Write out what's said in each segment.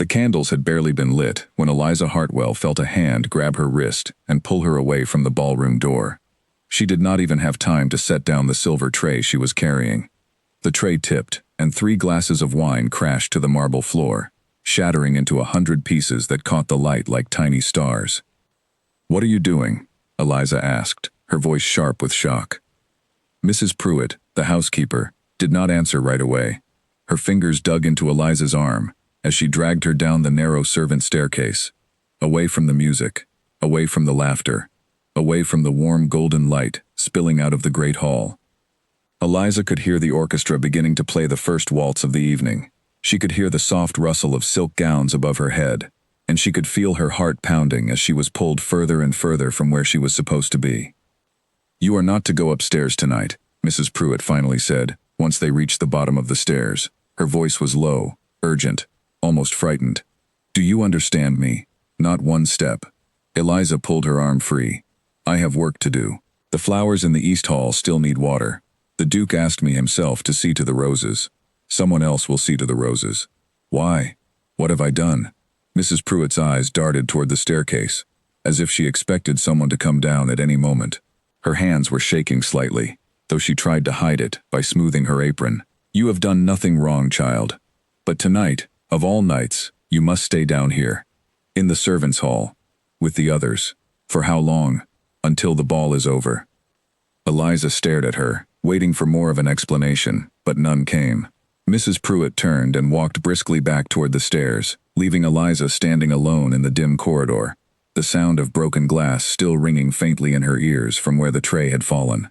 candles had barely been lit when Eliza Hartwell felt a hand grab her wrist and pull her away from the ballroom door. She did not even have time to set down the silver tray she was carrying. The tray tipped, and 3 glasses of wine crashed to the marble floor, shattering into 100 pieces that caught the light like tiny stars. "What are you doing?" Eliza asked, her voice sharp with shock. Mrs. Pruitt, the housekeeper, did not answer right away. Her fingers dug into Eliza's arm as she dragged her down the narrow servant staircase, away from the music, away from the laughter, away from the warm golden light spilling out of the great hall. Eliza could hear the orchestra beginning to play the first waltz of the evening. She could hear the soft rustle of silk gowns above her head, and she could feel her heart pounding as she was pulled further and further from where she was supposed to be. "You are not to go upstairs tonight," Mrs. Pruitt finally said, once they reached the bottom of the stairs. Her voice was low, urgent, almost frightened. "Do you understand me? Not one step." Eliza pulled her arm free. "I have work to do. The flowers in the East Hall still need water. The Duke asked me himself to see to the roses. Someone else will see to the roses." "Why? What have I done?" Mrs. Pruitt's eyes darted toward the staircase, as if she expected someone to come down at any moment. Her hands were shaking slightly, though she tried to hide it by smoothing her apron. "You have done nothing wrong, child. But tonight, of all nights, you must stay down here, in the servants' hall, with the others. For how long? Until the ball is over." Eliza stared at her, waiting for more of an explanation, but none came. Mrs. Pruitt turned and walked briskly back toward the stairs, leaving Eliza standing alone in the dim corridor, the sound of broken glass still ringing faintly in her ears from where the tray had fallen.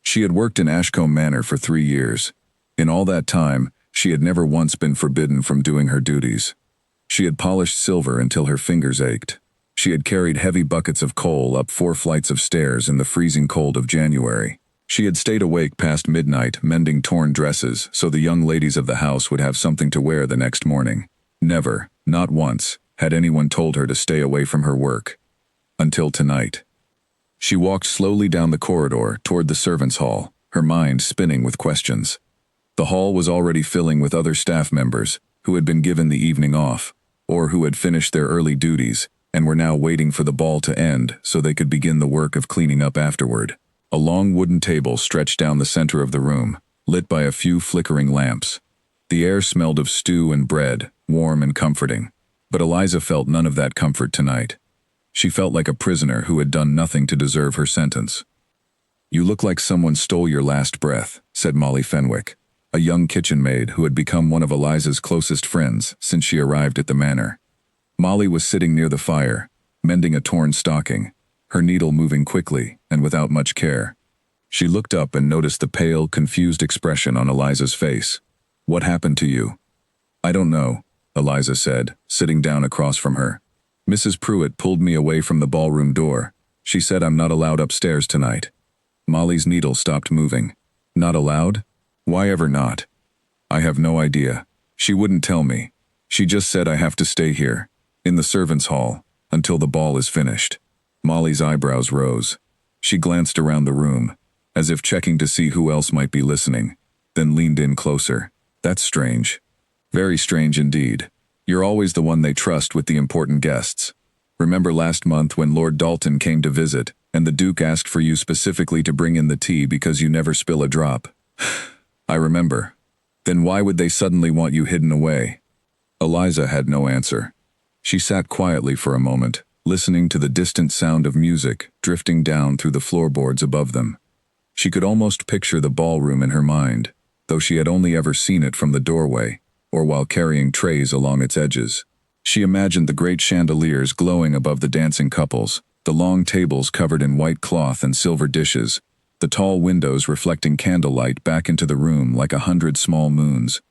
She had worked in Ashcombe Manor for 3 years. In all that time, she had never once been forbidden from doing her duties. She had polished silver until her fingers ached. She had carried heavy buckets of coal up 4 flights of stairs in the freezing cold of January. She had stayed awake past midnight mending torn dresses so the young ladies of the house would have something to wear the next morning. Never, not once, had anyone told her to stay away from her work. Until tonight. She walked slowly down the corridor toward the servants' hall, her mind spinning with questions. The hall was already filling with other staff members who had been given the evening off, or who had finished their early duties and were now waiting for the ball to end so they could begin the work of cleaning up afterward. A long wooden table stretched down the center of the room, lit by a few flickering lamps. The air smelled of stew and bread, warm and comforting, but Eliza felt none of that comfort tonight. She felt like a prisoner who had done nothing to deserve her sentence. "You look like someone stole your last breath," said Molly Fenwick, a young kitchen maid who had become one of Eliza's closest friends since she arrived at the manor. Molly was sitting near the fire, mending a torn stocking, her needle moving quickly and without much care. She looked up and noticed the pale, confused expression on Eliza's face. "What happened to you?" "I don't know," Eliza said, sitting down across from her. "Mrs. Pruitt pulled me away from the ballroom door. She said I'm not allowed upstairs tonight." Molly's needle stopped moving. "Not allowed? Why ever not?" "I have no idea. She wouldn't tell me. She just said I have to stay here, in the servants' hall, until the ball is finished." Molly's eyebrows rose. She glanced around the room, as if checking to see who else might be listening, then leaned in closer. "That's strange. Very strange indeed. You're always the one they trust with the important guests. Remember last month when Lord Dalton came to visit, and the Duke asked for you specifically to bring in the tea because you never spill a drop?" "I remember. Then why would they suddenly want you hidden away?" Eliza had no answer. She sat quietly for a moment, listening to the distant sound of music drifting down through the floorboards above them. She could almost picture the ballroom in her mind, though she had only ever seen it from the doorway, or while carrying trays along its edges. She imagined the great chandeliers glowing above the dancing couples, the long tables covered in white cloth and silver dishes, the tall windows reflecting candlelight back into the room like 100 small moons.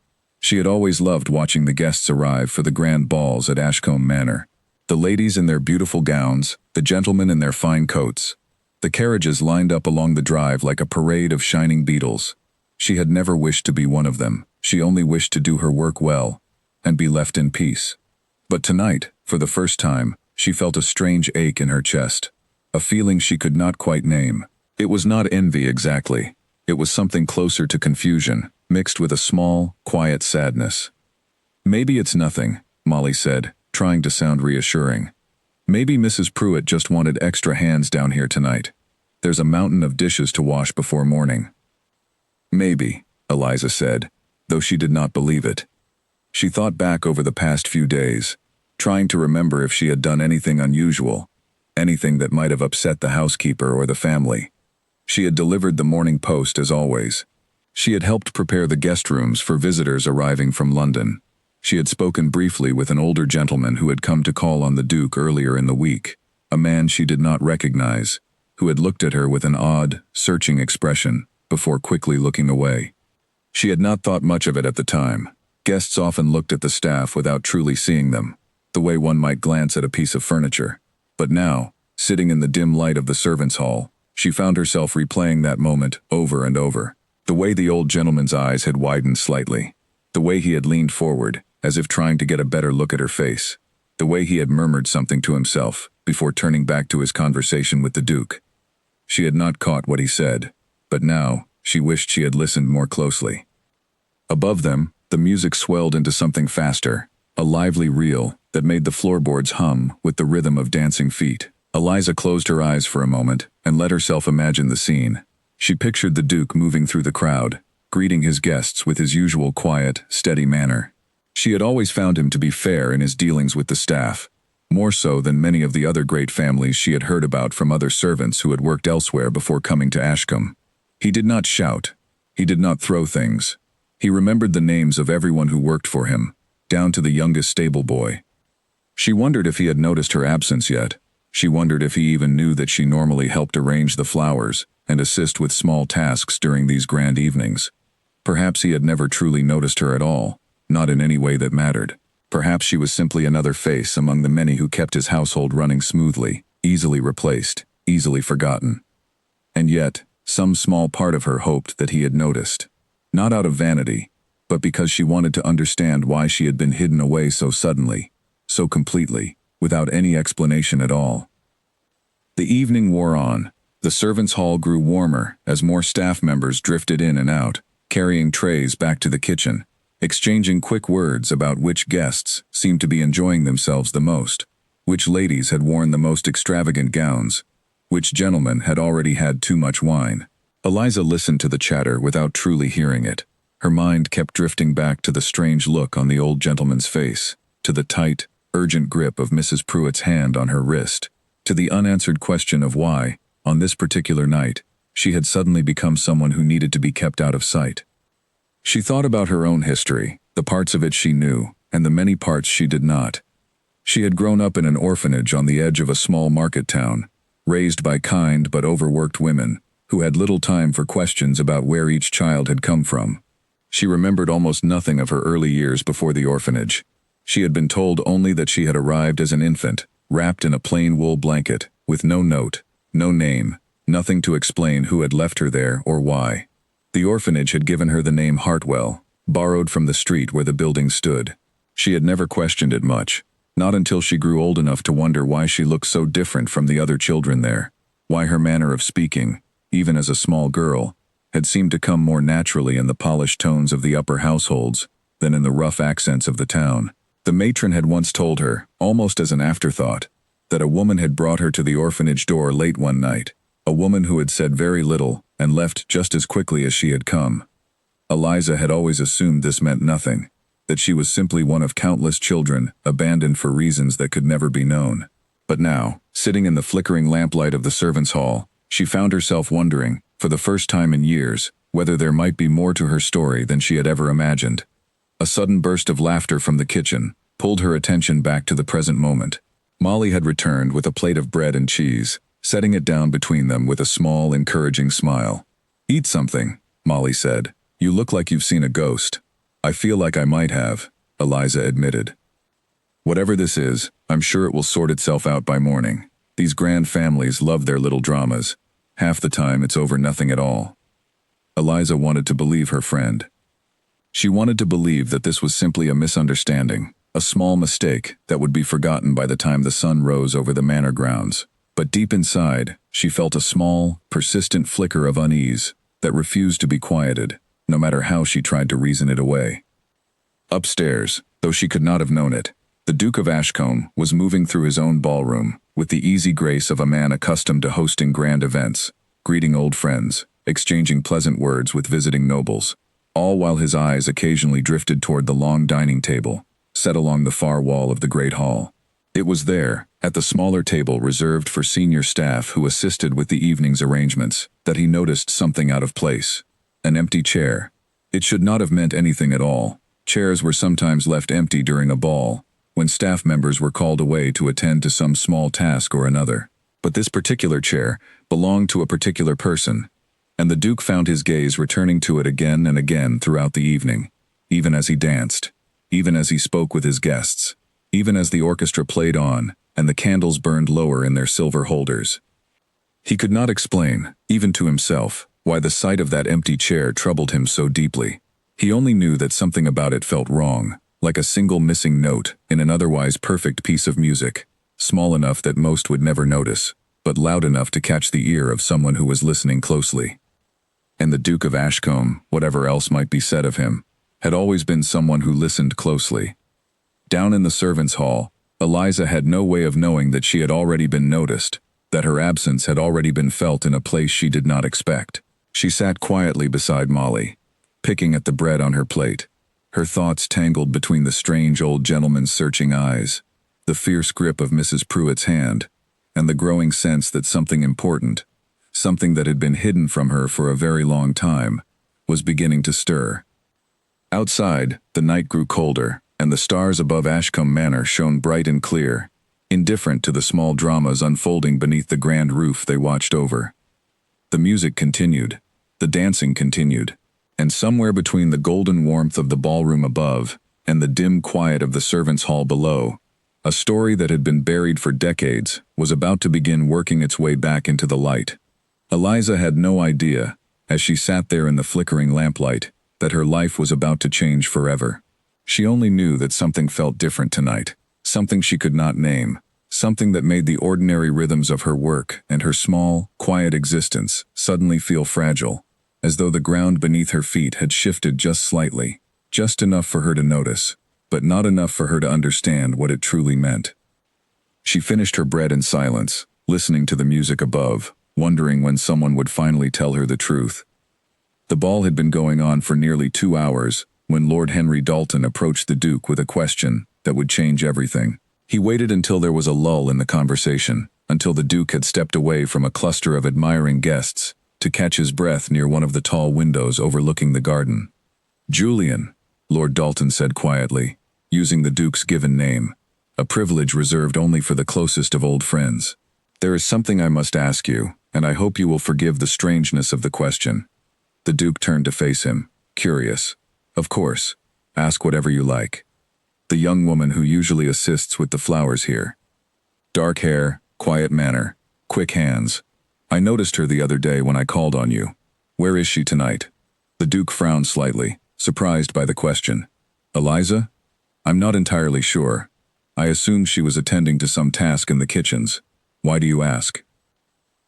She had always loved watching the guests arrive for the grand balls at Ashcombe Manor. The ladies in their beautiful gowns, the gentlemen in their fine coats. The carriages lined up along the drive like a parade of shining beetles. She had never wished to be one of them. She only wished to do her work well, and be left in peace. But tonight, for the first time, she felt a strange ache in her chest, a feeling she could not quite name. It was not envy exactly. It was something closer to confusion, mixed with a small, quiet sadness. "Maybe it's nothing," Molly said, trying to sound reassuring. "Maybe Mrs. Pruitt just wanted extra hands down here tonight. There's a mountain of dishes to wash before morning." "Maybe," Eliza said, though she did not believe it. She thought back over the past few days, trying to remember if she had done anything unusual, anything that might have upset the housekeeper or the family. She had delivered the morning post as always. She had helped prepare the guest rooms for visitors arriving from London. She had spoken briefly with an older gentleman who had come to call on the Duke earlier in the week, a man she did not recognize, who had looked at her with an odd, searching expression before quickly looking away. She had not thought much of it at the time. Guests often looked at the staff without truly seeing them, the way one might glance at a piece of furniture. But now, sitting in the dim light of the servants' hall, she found herself replaying that moment over and over. The way the old gentleman's eyes had widened slightly, the way he had leaned forward, as if trying to get a better look at her face, the way he had murmured something to himself before turning back to his conversation with the Duke. She had not caught what he said, but now she wished she had listened more closely. Above them, the music swelled into something faster, a lively reel that made the floorboards hum with the rhythm of dancing feet. Eliza closed her eyes for a moment and let herself imagine the scene. She pictured the Duke moving through the crowd, greeting his guests with his usual quiet, steady manner. She had always found him to be fair in his dealings with the staff, more so than many of the other great families she had heard about from other servants who had worked elsewhere before coming to Ashcombe. He did not shout. He did not throw things. He remembered the names of everyone who worked for him, down to the youngest stable boy. She wondered if he had noticed her absence yet. She wondered if he even knew that she normally helped arrange the flowers and assist with small tasks during these grand evenings. Perhaps he had never truly noticed her at all, not in any way that mattered. Perhaps she was simply another face among the many who kept his household running smoothly, easily replaced, easily forgotten. And yet, some small part of her hoped that he had noticed. Not out of vanity, but because she wanted to understand why she had been hidden away so suddenly, so completely, without any explanation at all. The evening wore on. The servants' hall grew warmer as more staff members drifted in and out, carrying trays back to the kitchen, exchanging quick words about which guests seemed to be enjoying themselves the most, which ladies had worn the most extravagant gowns, which gentlemen had already had too much wine. Eliza listened to the chatter without truly hearing it. Her mind kept drifting back to the strange look on the old gentleman's face, to the tight, urgent grip of Mrs. Pruitt's hand on her wrist, to the unanswered question of why, on this particular night, she had suddenly become someone who needed to be kept out of sight. She thought about her own history, the parts of it she knew, and the many parts she did not. She had grown up in an orphanage on the edge of a small market town, raised by kind but overworked women, who had little time for questions about where each child had come from. She remembered almost nothing of her early years before the orphanage. She had been told only that she had arrived as an infant, wrapped in a plain wool blanket, with no note, no name, nothing to explain who had left her there or why. The orphanage had given her the name Hartwell, borrowed from the street where the building stood. She had never questioned it much, not until she grew old enough to wonder why she looked so different from the other children there, why her manner of speaking, even as a small girl, had seemed to come more naturally in the polished tones of the upper households than in the rough accents of the town. The matron had once told her, almost as an afterthought, that a woman had brought her to the orphanage door late one night, a woman who had said very little and left just as quickly as she had come. Eliza had always assumed this meant nothing, that she was simply one of countless children abandoned for reasons that could never be known. But now, sitting in the flickering lamplight of the servants' hall, she found herself wondering, for the first time in years, whether there might be more to her story than she had ever imagined. A sudden burst of laughter from the kitchen pulled her attention back to the present moment. Molly had returned with a plate of bread and cheese, setting it down between them with a small, encouraging smile. "Eat something," Molly said. "You look like you've seen a ghost." "I feel like I might have," Eliza admitted. "Whatever this is, I'm sure it will sort itself out by morning. These grand families love their little dramas. Half the time it's over nothing at all." Eliza wanted to believe her friend. She wanted to believe that this was simply a misunderstanding, a small mistake that would be forgotten by the time the sun rose over the manor grounds. But deep inside, she felt a small, persistent flicker of unease that refused to be quieted, no matter how she tried to reason it away. Upstairs, though she could not have known it, The Duke of Ashcombe was moving through his own ballroom, with the easy grace of a man accustomed to hosting grand events, greeting old friends, exchanging pleasant words with visiting nobles, all while his eyes occasionally drifted toward the long dining table, set along the far wall of the great hall. It was there, at the smaller table reserved for senior staff who assisted with the evening's arrangements, that he noticed something out of place. An empty chair. It should not have meant anything at all. Chairs were sometimes left empty during a ball, when staff members were called away to attend to some small task or another. But this particular chair belonged to a particular person, and the Duke found his gaze returning to it again and again throughout the evening, even as he danced, even as he spoke with his guests, even as the orchestra played on and the candles burned lower in their silver holders. He could not explain, even to himself, why the sight of that empty chair troubled him so deeply. He only knew that something about it felt wrong, like a single missing note in an otherwise perfect piece of music, small enough that most would never notice, but loud enough to catch the ear of someone who was listening closely. And the Duke of Ashcombe, whatever else might be said of him, had always been someone who listened closely. Down in the servants' hall, Eliza had no way of knowing that she had already been noticed, that her absence had already been felt in a place she did not expect. She sat quietly beside Molly, picking at the bread on her plate, her thoughts tangled between the strange old gentleman's searching eyes, the fierce grip of Mrs. Pruitt's hand, and the growing sense that something important, something that had been hidden from her for a very long time, was beginning to stir. Outside, the night grew colder, and the stars above Ashcombe Manor shone bright and clear, indifferent to the small dramas unfolding beneath the grand roof they watched over. The music continued, the dancing continued, and somewhere between the golden warmth of the ballroom above and the dim quiet of the servants' hall below, a story that had been buried for decades was about to begin working its way back into the light. Eliza had no idea, as she sat there in the flickering lamplight, that her life was about to change forever. She only knew that something felt different tonight, something she could not name, something that made the ordinary rhythms of her work and her small, quiet existence suddenly feel fragile, as though the ground beneath her feet had shifted just slightly, just enough for her to notice, but not enough for her to understand what it truly meant. She finished her bread in silence, listening to the music above, wondering when someone would finally tell her the truth. The ball had been going on for nearly 2 hours, when Lord Henry Dalton approached the Duke with a question that would change everything. He waited until there was a lull in the conversation, until the Duke had stepped away from a cluster of admiring guests, to catch his breath near one of the tall windows overlooking the garden. "Julian," Lord Dalton said quietly, using the Duke's given name, a privilege reserved only for the closest of old friends. "There is something I must ask you, and I hope you will forgive the strangeness of the question." The Duke turned to face him, curious. "Of course, ask whatever you like." The young woman who usually assists with the flowers here. Dark hair, quiet manner, quick hands. I noticed her the other day when I called on you. Where is she tonight? The Duke frowned slightly, surprised by the question. Eliza? I'm not entirely sure. I assumed she was attending to some task in the kitchens. Why do you ask?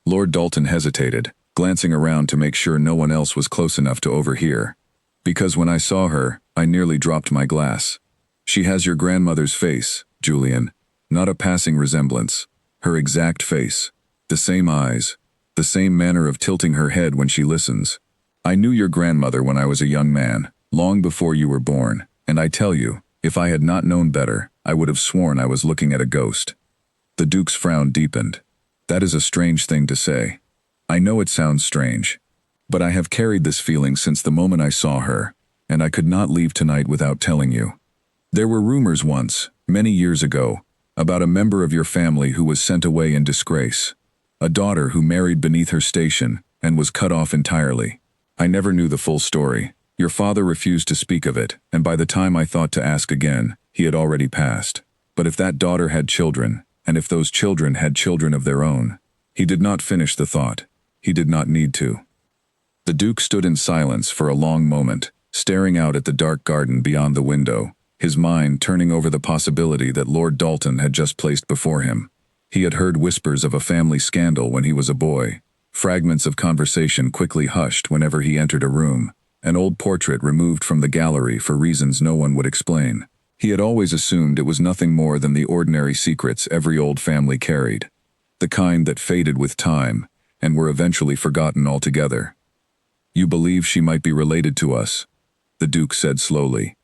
Lord Dalton hesitated, glancing around to make sure no one else was close enough to overhear. Because when I saw her, I nearly dropped my glass. She has your grandmother's face, Julian. Not a passing resemblance. Her exact face. The same eyes. The same manner of tilting her head when she listens. I knew your grandmother when I was a young man, long before you were born, and I tell you, if I had not known better, I would have sworn I was looking at a ghost. The Duke's frown deepened. That is a strange thing to say. I know it sounds strange, but I have carried this feeling since the moment I saw her, and I could not leave tonight without telling you. There were rumors once, many years ago, about a member of your family who was sent away in disgrace. A daughter who married beneath her station and was cut off entirely. I never knew the full story. Your father refused to speak of it, and by the time I thought to ask again, he had already passed. But if that daughter had children, and if those children had children of their own, he did not finish the thought. He did not need to. The Duke stood in silence for a long moment, staring out at the dark garden beyond the window, his mind turning over the possibility that Lord Dalton had just placed before him. He had heard whispers of a family scandal when he was a boy, fragments of conversation quickly hushed whenever he entered a room, an old portrait removed from the gallery for reasons no one would explain. He had always assumed it was nothing more than the ordinary secrets every old family carried, the kind that faded with time and were eventually forgotten altogether. "You believe she might be related to us," the Duke said slowly.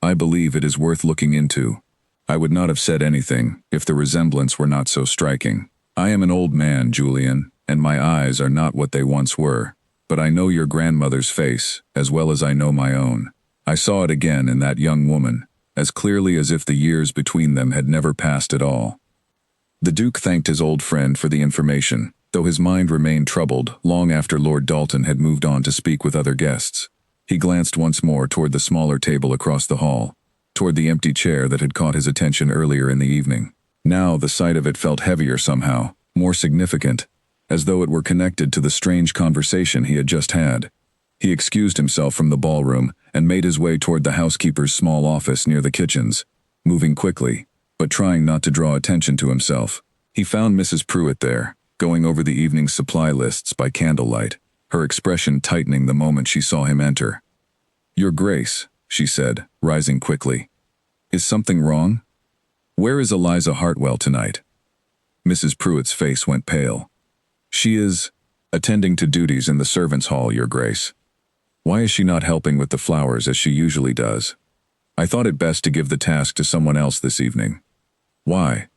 "I believe it is worth looking into. I would not have said anything if the resemblance were not so striking. I am an old man, Julian, and my eyes are not what they once were, but I know your grandmother's face as well as I know my own. I saw it again in that young woman, as clearly as if the years between them had never passed at all." The Duke thanked his old friend for the information, though his mind remained troubled long after Lord Dalton had moved on to speak with other guests. He glanced once more toward the smaller table across the hall, toward the empty chair that had caught his attention earlier in the evening. Now the sight of it felt heavier somehow, more significant, as though it were connected to the strange conversation he had just had. He excused himself from the ballroom and made his way toward the housekeeper's small office near the kitchens, moving quickly, but trying not to draw attention to himself. He found Mrs. Pruitt there, going over the evening's supply lists by candlelight, her expression tightening the moment she saw him enter. "Your Grace," she said, rising quickly. "Is something wrong? Where is Eliza Hartwell tonight?" Mrs. Pruitt's face went pale. "She is attending to duties in the servants' hall, Your Grace. Why is she not helping with the flowers as she usually does? I thought it best to give the task to someone else this evening." "Why?"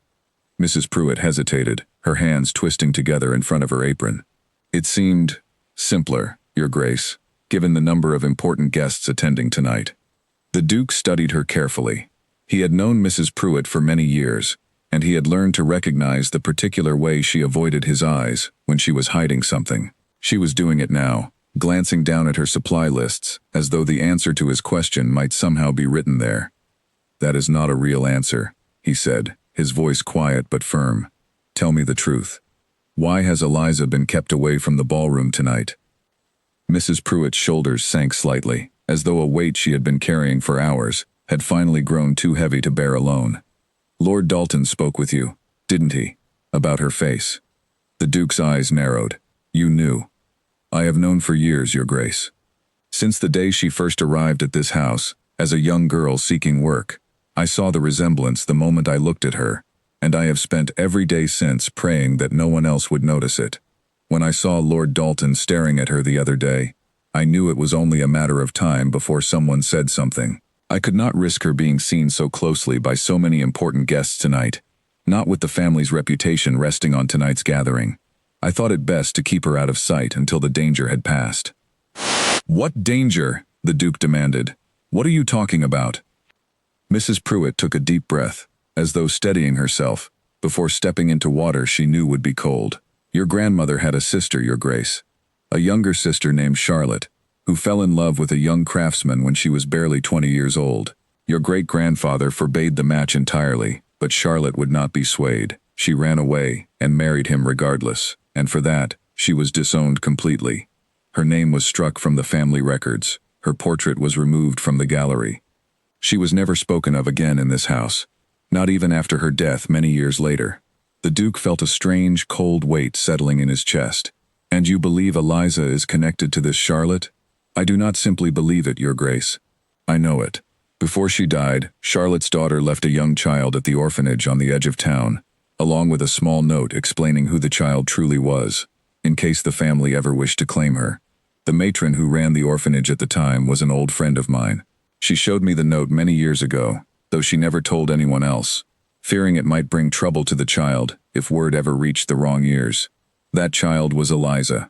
Mrs. Pruitt hesitated, her hands twisting together in front of her apron. "It seemed simpler, Your Grace, given the number of important guests attending tonight." The Duke studied her carefully. He had known Mrs. Pruitt for many years, and he had learned to recognize the particular way she avoided his eyes when she was hiding something. She was doing it now, glancing down at her supply lists, as though the answer to his question might somehow be written there. "That is not a real answer," he said, his voice quiet but firm. "Tell me the truth. Why has Eliza been kept away from the ballroom tonight?" Mrs. Pruitt's shoulders sank slightly, as though a weight she had been carrying for hours had finally grown too heavy to bear alone. "Lord Dalton spoke with you, didn't he, about her face?" The Duke's eyes narrowed. "You knew." "I have known for years, Your Grace. Since the day she first arrived at this house, as a young girl seeking work, I saw the resemblance the moment I looked at her, and I have spent every day since praying that no one else would notice it. When I saw Lord Dalton staring at her the other day, I knew it was only a matter of time before someone said something. I could not risk her being seen so closely by so many important guests tonight, not with the family's reputation resting on tonight's gathering. I thought it best to keep her out of sight until the danger had passed." "What danger?" the Duke demanded. "What are you talking about?" Mrs. Pruitt took a deep breath, as though steadying herself, before stepping into water she knew would be cold. "Your grandmother had a sister, Your Grace. A younger sister named Charlotte, who fell in love with a young craftsman when she was barely 20 years old. Your great-grandfather forbade the match entirely, but Charlotte would not be swayed. She ran away and married him regardless, and for that, she was disowned completely. Her name was struck from the family records. Her portrait was removed from the gallery. She was never spoken of again in this house, not even after her death many years later." The Duke felt a strange, cold weight settling in his chest. "And you believe Eliza is connected to this Charlotte?" "I do not simply believe it, Your Grace. I know it. Before she died, Charlotte's daughter left a young child at the orphanage on the edge of town, along with a small note explaining who the child truly was, in case the family ever wished to claim her. The matron who ran the orphanage at the time was an old friend of mine. She showed me the note many years ago, though she never told anyone else, fearing it might bring trouble to the child if word ever reached the wrong ears. That child was Eliza."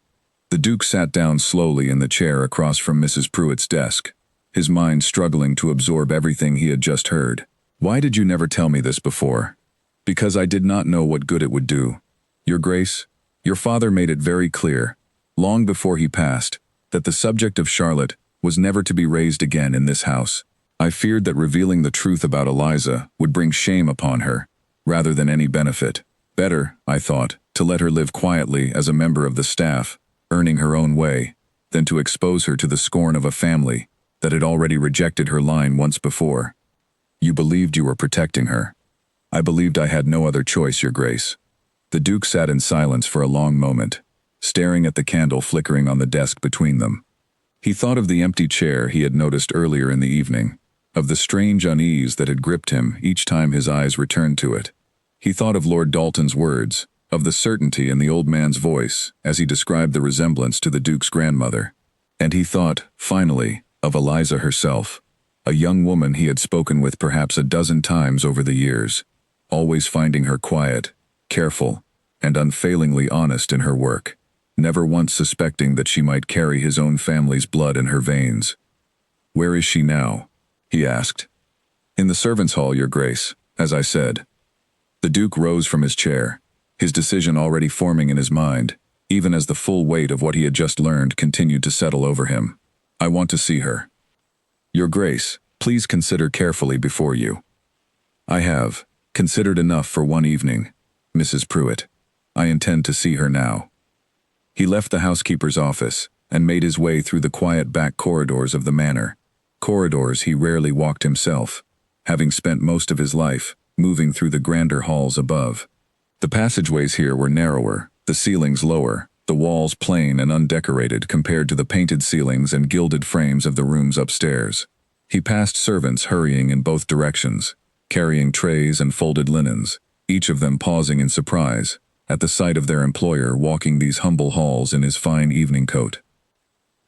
The Duke sat down slowly in the chair across from Mrs. Pruitt's desk, his mind struggling to absorb everything he had just heard. "Why did you never tell me this before?" "Because I did not know what good it would do. Your Grace, your father made it very clear, long before he passed, that the subject of Charlotte was never to be raised again in this house. I feared that revealing the truth about Eliza would bring shame upon her, rather than any benefit. Better, I thought, to let her live quietly as a member of the staff, earning her own way, than to expose her to the scorn of a family that had already rejected her line once before. You believed you were protecting her. I believed I had no other choice, Your Grace." The Duke sat in silence for a long moment, staring at the candle flickering on the desk between them. He thought of the empty chair he had noticed earlier in the evening, of the strange unease that had gripped him each time his eyes returned to it. He thought of Lord Dalton's words, of the certainty in the old man's voice as he described the resemblance to the Duke's grandmother. And he thought, finally, of Eliza herself, a young woman he had spoken with perhaps a dozen times over the years, always finding her quiet, careful, and unfailingly honest in her work, never once suspecting that she might carry his own family's blood in her veins. "Where is she now?" he asked. "In the servants' hall, Your Grace, as I said." The Duke rose from his chair, his decision already forming in his mind, even as the full weight of what he had just learned continued to settle over him. "I want to see her." "Your Grace, please consider carefully before you." "I have considered enough for one evening, Mrs. Pruitt. I intend to see her now." He left the housekeeper's office and made his way through the quiet back corridors of the manor, corridors he rarely walked himself, having spent most of his life moving through the grander halls above. The passageways here were narrower, the ceilings lower, the walls plain and undecorated compared to the painted ceilings and gilded frames of the rooms upstairs. He passed servants hurrying in both directions, carrying trays and folded linens, each of them pausing in surprise at the sight of their employer walking these humble halls in his fine evening coat.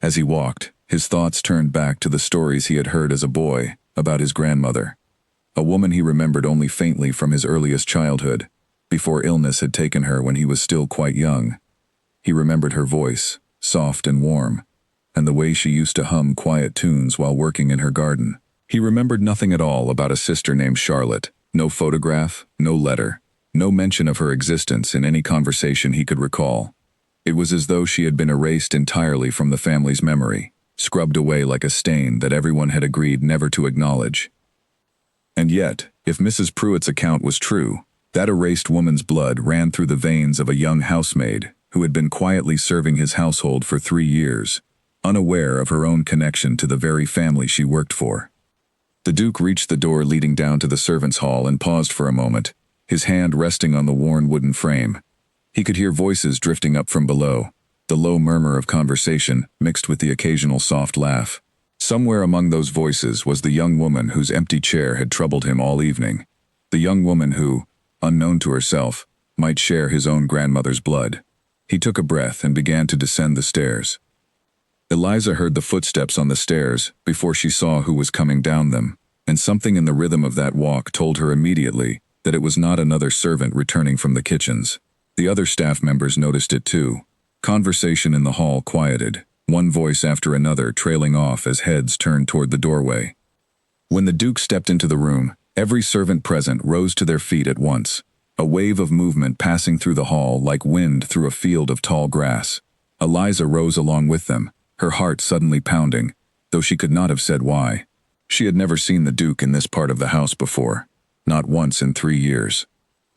As he walked, his thoughts turned back to the stories he had heard as a boy about his grandmother, a woman he remembered only faintly from his earliest childhood, before illness had taken her when he was still quite young. He remembered her voice, soft and warm, and the way she used to hum quiet tunes while working in her garden. He remembered nothing at all about a sister named Charlotte, no photograph, no letter, no mention of her existence in any conversation he could recall. It was as though she had been erased entirely from the family's memory, scrubbed away like a stain that everyone had agreed never to acknowledge. And yet, if Mrs. Pruitt's account was true, that erased woman's blood ran through the veins of a young housemaid who had been quietly serving his household for 3 years, unaware of her own connection to the very family she worked for. The Duke reached the door leading down to the servants' hall and paused for a moment, his hand resting on the worn wooden frame. He could hear voices drifting up from below, the low murmur of conversation mixed with the occasional soft laugh. Somewhere among those voices was the young woman whose empty chair had troubled him all evening, the young woman who, unknown to herself, might share his own grandmother's blood. He took a breath and began to descend the stairs. Eliza heard the footsteps on the stairs before she saw who was coming down them, and something in the rhythm of that walk told her immediately that it was not another servant returning from the kitchens. The other staff members noticed it too. Conversation in the hall quieted, one voice after another trailing off as heads turned toward the doorway. When the Duke stepped into the room, every servant present rose to their feet at once, a wave of movement passing through the hall like wind through a field of tall grass. Eliza rose along with them, her heart suddenly pounding, though she could not have said why. She had never seen the Duke in this part of the house before, not once in 3 years.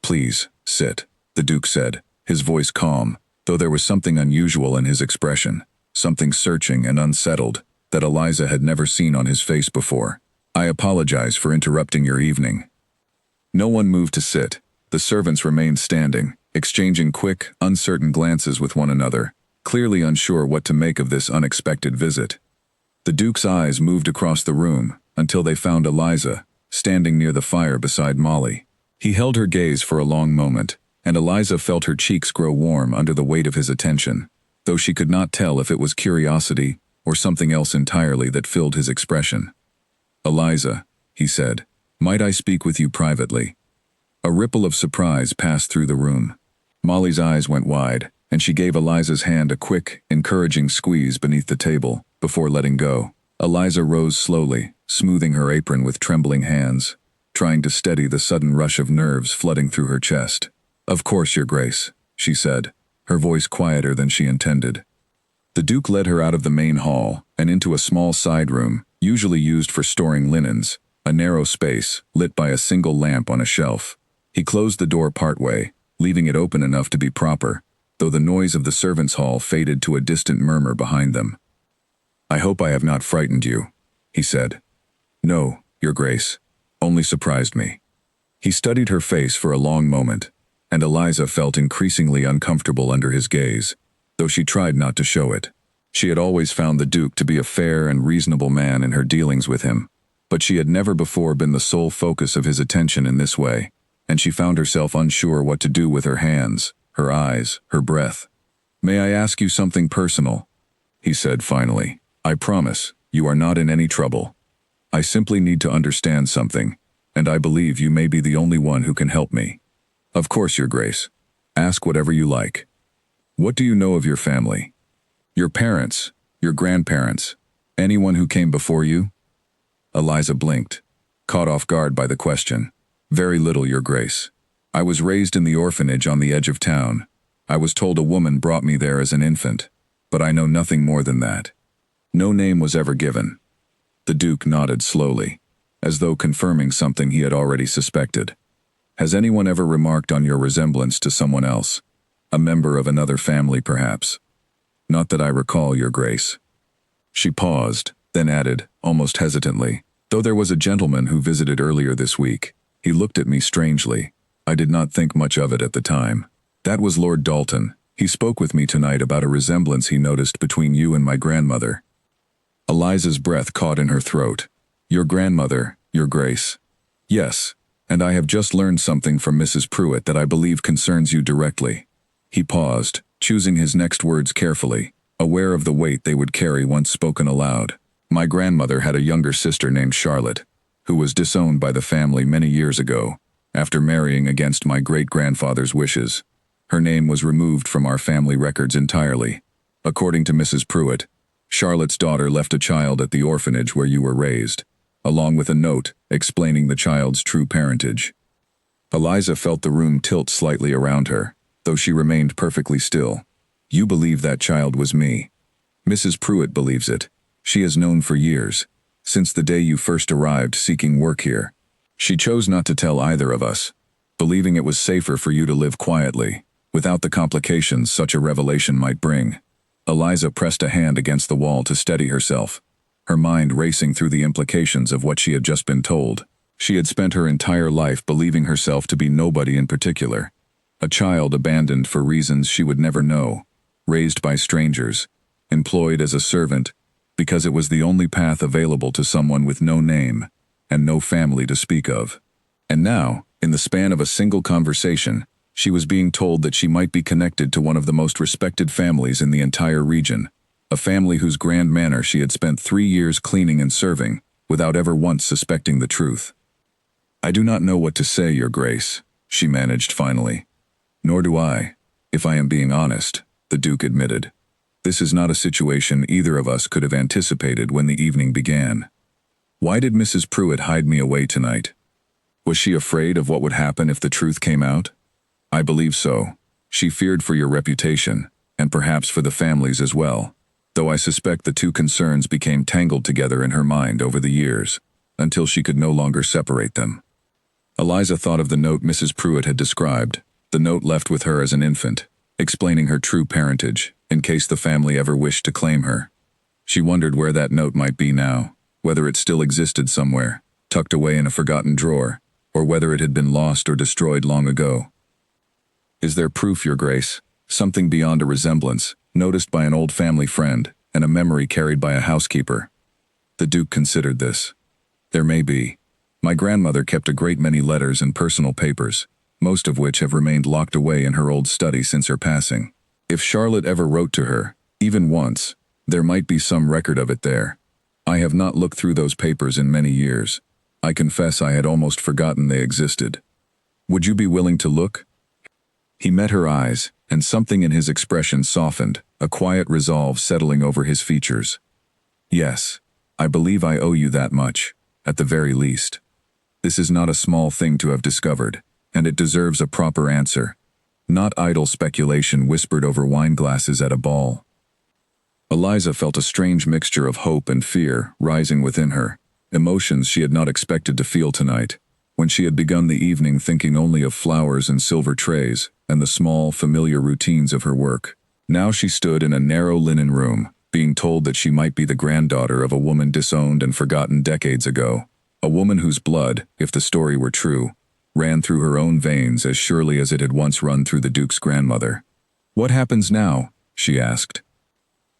"Please, sit," the Duke said, his voice calm, though there was something unusual in his expression, something searching and unsettled that Eliza had never seen on his face before. "I apologize for interrupting your evening." No one moved to sit. The servants remained standing, exchanging quick, uncertain glances with one another, clearly unsure what to make of this unexpected visit. The Duke's eyes moved across the room until they found Eliza, standing near the fire beside Molly. He held her gaze for a long moment, and Eliza felt her cheeks grow warm under the weight of his attention, though she could not tell if it was curiosity or something else entirely that filled his expression. "Eliza," he said, "might I speak with you privately?" A ripple of surprise passed through the room. Molly's eyes went wide, and she gave Eliza's hand a quick, encouraging squeeze beneath the table before letting go. Eliza rose slowly, smoothing her apron with trembling hands, trying to steady the sudden rush of nerves flooding through her chest. "Of course, Your Grace," she said, her voice quieter than she intended. The Duke led her out of the main hall and into a small side room, usually used for storing linens, a narrow space lit by a single lamp on a shelf. He closed the door partway, leaving it open enough to be proper, though the noise of the servants' hall faded to a distant murmur behind them. "I hope I have not frightened you," he said. "No, Your Grace, only surprised me." He studied her face for a long moment, and Eliza felt increasingly uncomfortable under his gaze, though she tried not to show it. She had always found the Duke to be a fair and reasonable man in her dealings with him, But she had never before been the sole focus of his attention in this way, and she found herself unsure what to do with her hands, her eyes, her breath. "May I ask you something personal?" he said finally. "I promise, you are not in any trouble. I simply need to understand something, and I believe you may be the only one who can help me." "Of course, Your Grace. Ask whatever you like. What do you know of your family? Your parents, your grandparents, anyone who came before you?" Eliza blinked, caught off guard by the question. "Very little, Your Grace. I was raised in the orphanage on the edge of town. I was told a woman brought me there as an infant, but I know nothing more than that. No name was ever given." The Duke nodded slowly, as though confirming something he had already suspected. "Has anyone ever remarked on your resemblance to someone else? A member of another family, perhaps?" "Not that I recall, Your Grace." She paused, then added, almost hesitantly, "Though there was a gentleman who visited earlier this week. He looked at me strangely. I did not think much of it at the time. That was Lord Dalton. He spoke with me tonight about a resemblance he noticed between you and my grandmother." Eliza's breath caught in her throat. "Your grandmother, Your Grace." "Yes, and I have just learned something from Mrs. Pruitt that I believe concerns you directly." He paused, choosing his next words carefully, aware of the weight they would carry once spoken aloud. "My grandmother had a younger sister named Charlotte, who was disowned by the family many years ago, after marrying against my great-grandfather's wishes. Her name was removed from our family records entirely. According to Mrs. Pruitt, Charlotte's daughter left a child at the orphanage where you were raised, along with a note explaining the child's true parentage." Eliza felt the room tilt slightly around her, though she remained perfectly still. "You believe that child was me. Mrs. Pruitt believes it. She has known for years, since the day you first arrived seeking work here. She chose not to tell either of us, believing it was safer for you to live quietly, without the complications such a revelation might bring." Eliza pressed a hand against the wall to steady herself, her mind racing through the implications of what she had just been told. She had spent her entire life believing herself to be nobody in particular, a child abandoned for reasons she would never know, raised by strangers, employed as a servant, because it was the only path available to someone with no name and no family to speak of. And now, in the span of a single conversation, she was being told that she might be connected to one of the most respected families in the entire region, a family whose grand manor she had spent 3 years cleaning and serving, without ever once suspecting the truth. "I do not know what to say, Your Grace," she managed finally. "Nor do I, if I am being honest," the Duke admitted. "This is not a situation either of us could have anticipated when the evening began. Why did Mrs. Pruitt hide me away tonight? Was she afraid of what would happen if the truth came out? I believe so. She feared for your reputation, and perhaps for the family's as well, though I suspect the two concerns became tangled together in her mind over the years, until she could no longer separate them." Eliza thought of the note Mrs. Pruitt had described, the note left with her as an infant, explaining her true parentage, in case the family ever wished to claim her. She wondered where that note might be now, whether it still existed somewhere, tucked away in a forgotten drawer, or whether it had been lost or destroyed long ago. "Is there proof, Your Grace, something beyond a resemblance, noticed by an old family friend, and a memory carried by a housekeeper?" The Duke considered this. "There may be. My grandmother kept a great many letters and personal papers, most of which have remained locked away in her old study since her passing. If Charlotte ever wrote to her, even once, there might be some record of it there. I have not looked through those papers in many years. I confess I had almost forgotten they existed. Would you be willing to look?" He met her eyes, and something in his expression softened, a quiet resolve settling over his features. "Yes, I believe I owe you that much, at the very least. This is not a small thing to have discovered, and it deserves a proper answer, not idle speculation whispered over wine glasses at a ball." Eliza felt a strange mixture of hope and fear rising within her, emotions she had not expected to feel tonight, when she had begun the evening thinking only of flowers and silver trays, and the small, familiar routines of her work. Now she stood in a narrow linen room, being told that she might be the granddaughter of a woman disowned and forgotten decades ago, a woman whose blood, if the story were true, ran through her own veins as surely as it had once run through the Duke's grandmother. "What happens now?" she asked.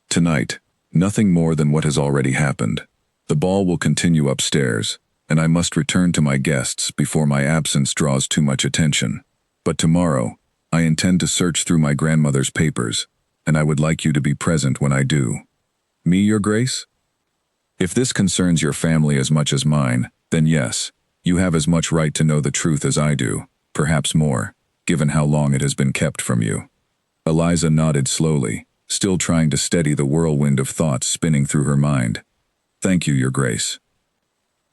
"Tonight, nothing more than what has already happened. The ball will continue upstairs, and I must return to my guests before my absence draws too much attention. But tomorrow, I intend to search through my grandmother's papers, and I would like you to be present when I do. Me, Your Grace? If this concerns your family as much as mine, then yes, you have as much right to know the truth as I do, perhaps more, given how long it has been kept from you. Eliza nodded slowly, still trying to steady the whirlwind of thoughts spinning through her mind. Thank you, Your Grace.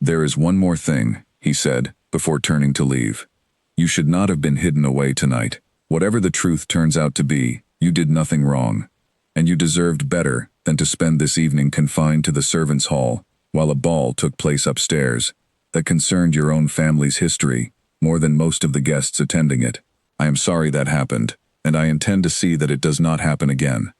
There is one more thing, he said, before turning to leave. You should not have been hidden away tonight. Whatever the truth turns out to be, you did nothing wrong, and you deserved better than to spend this evening confined to the servants' hall while a ball took place upstairs that concerned your own family's history more than most of the guests attending it. I am sorry that happened, and I intend to see that it does not happen again.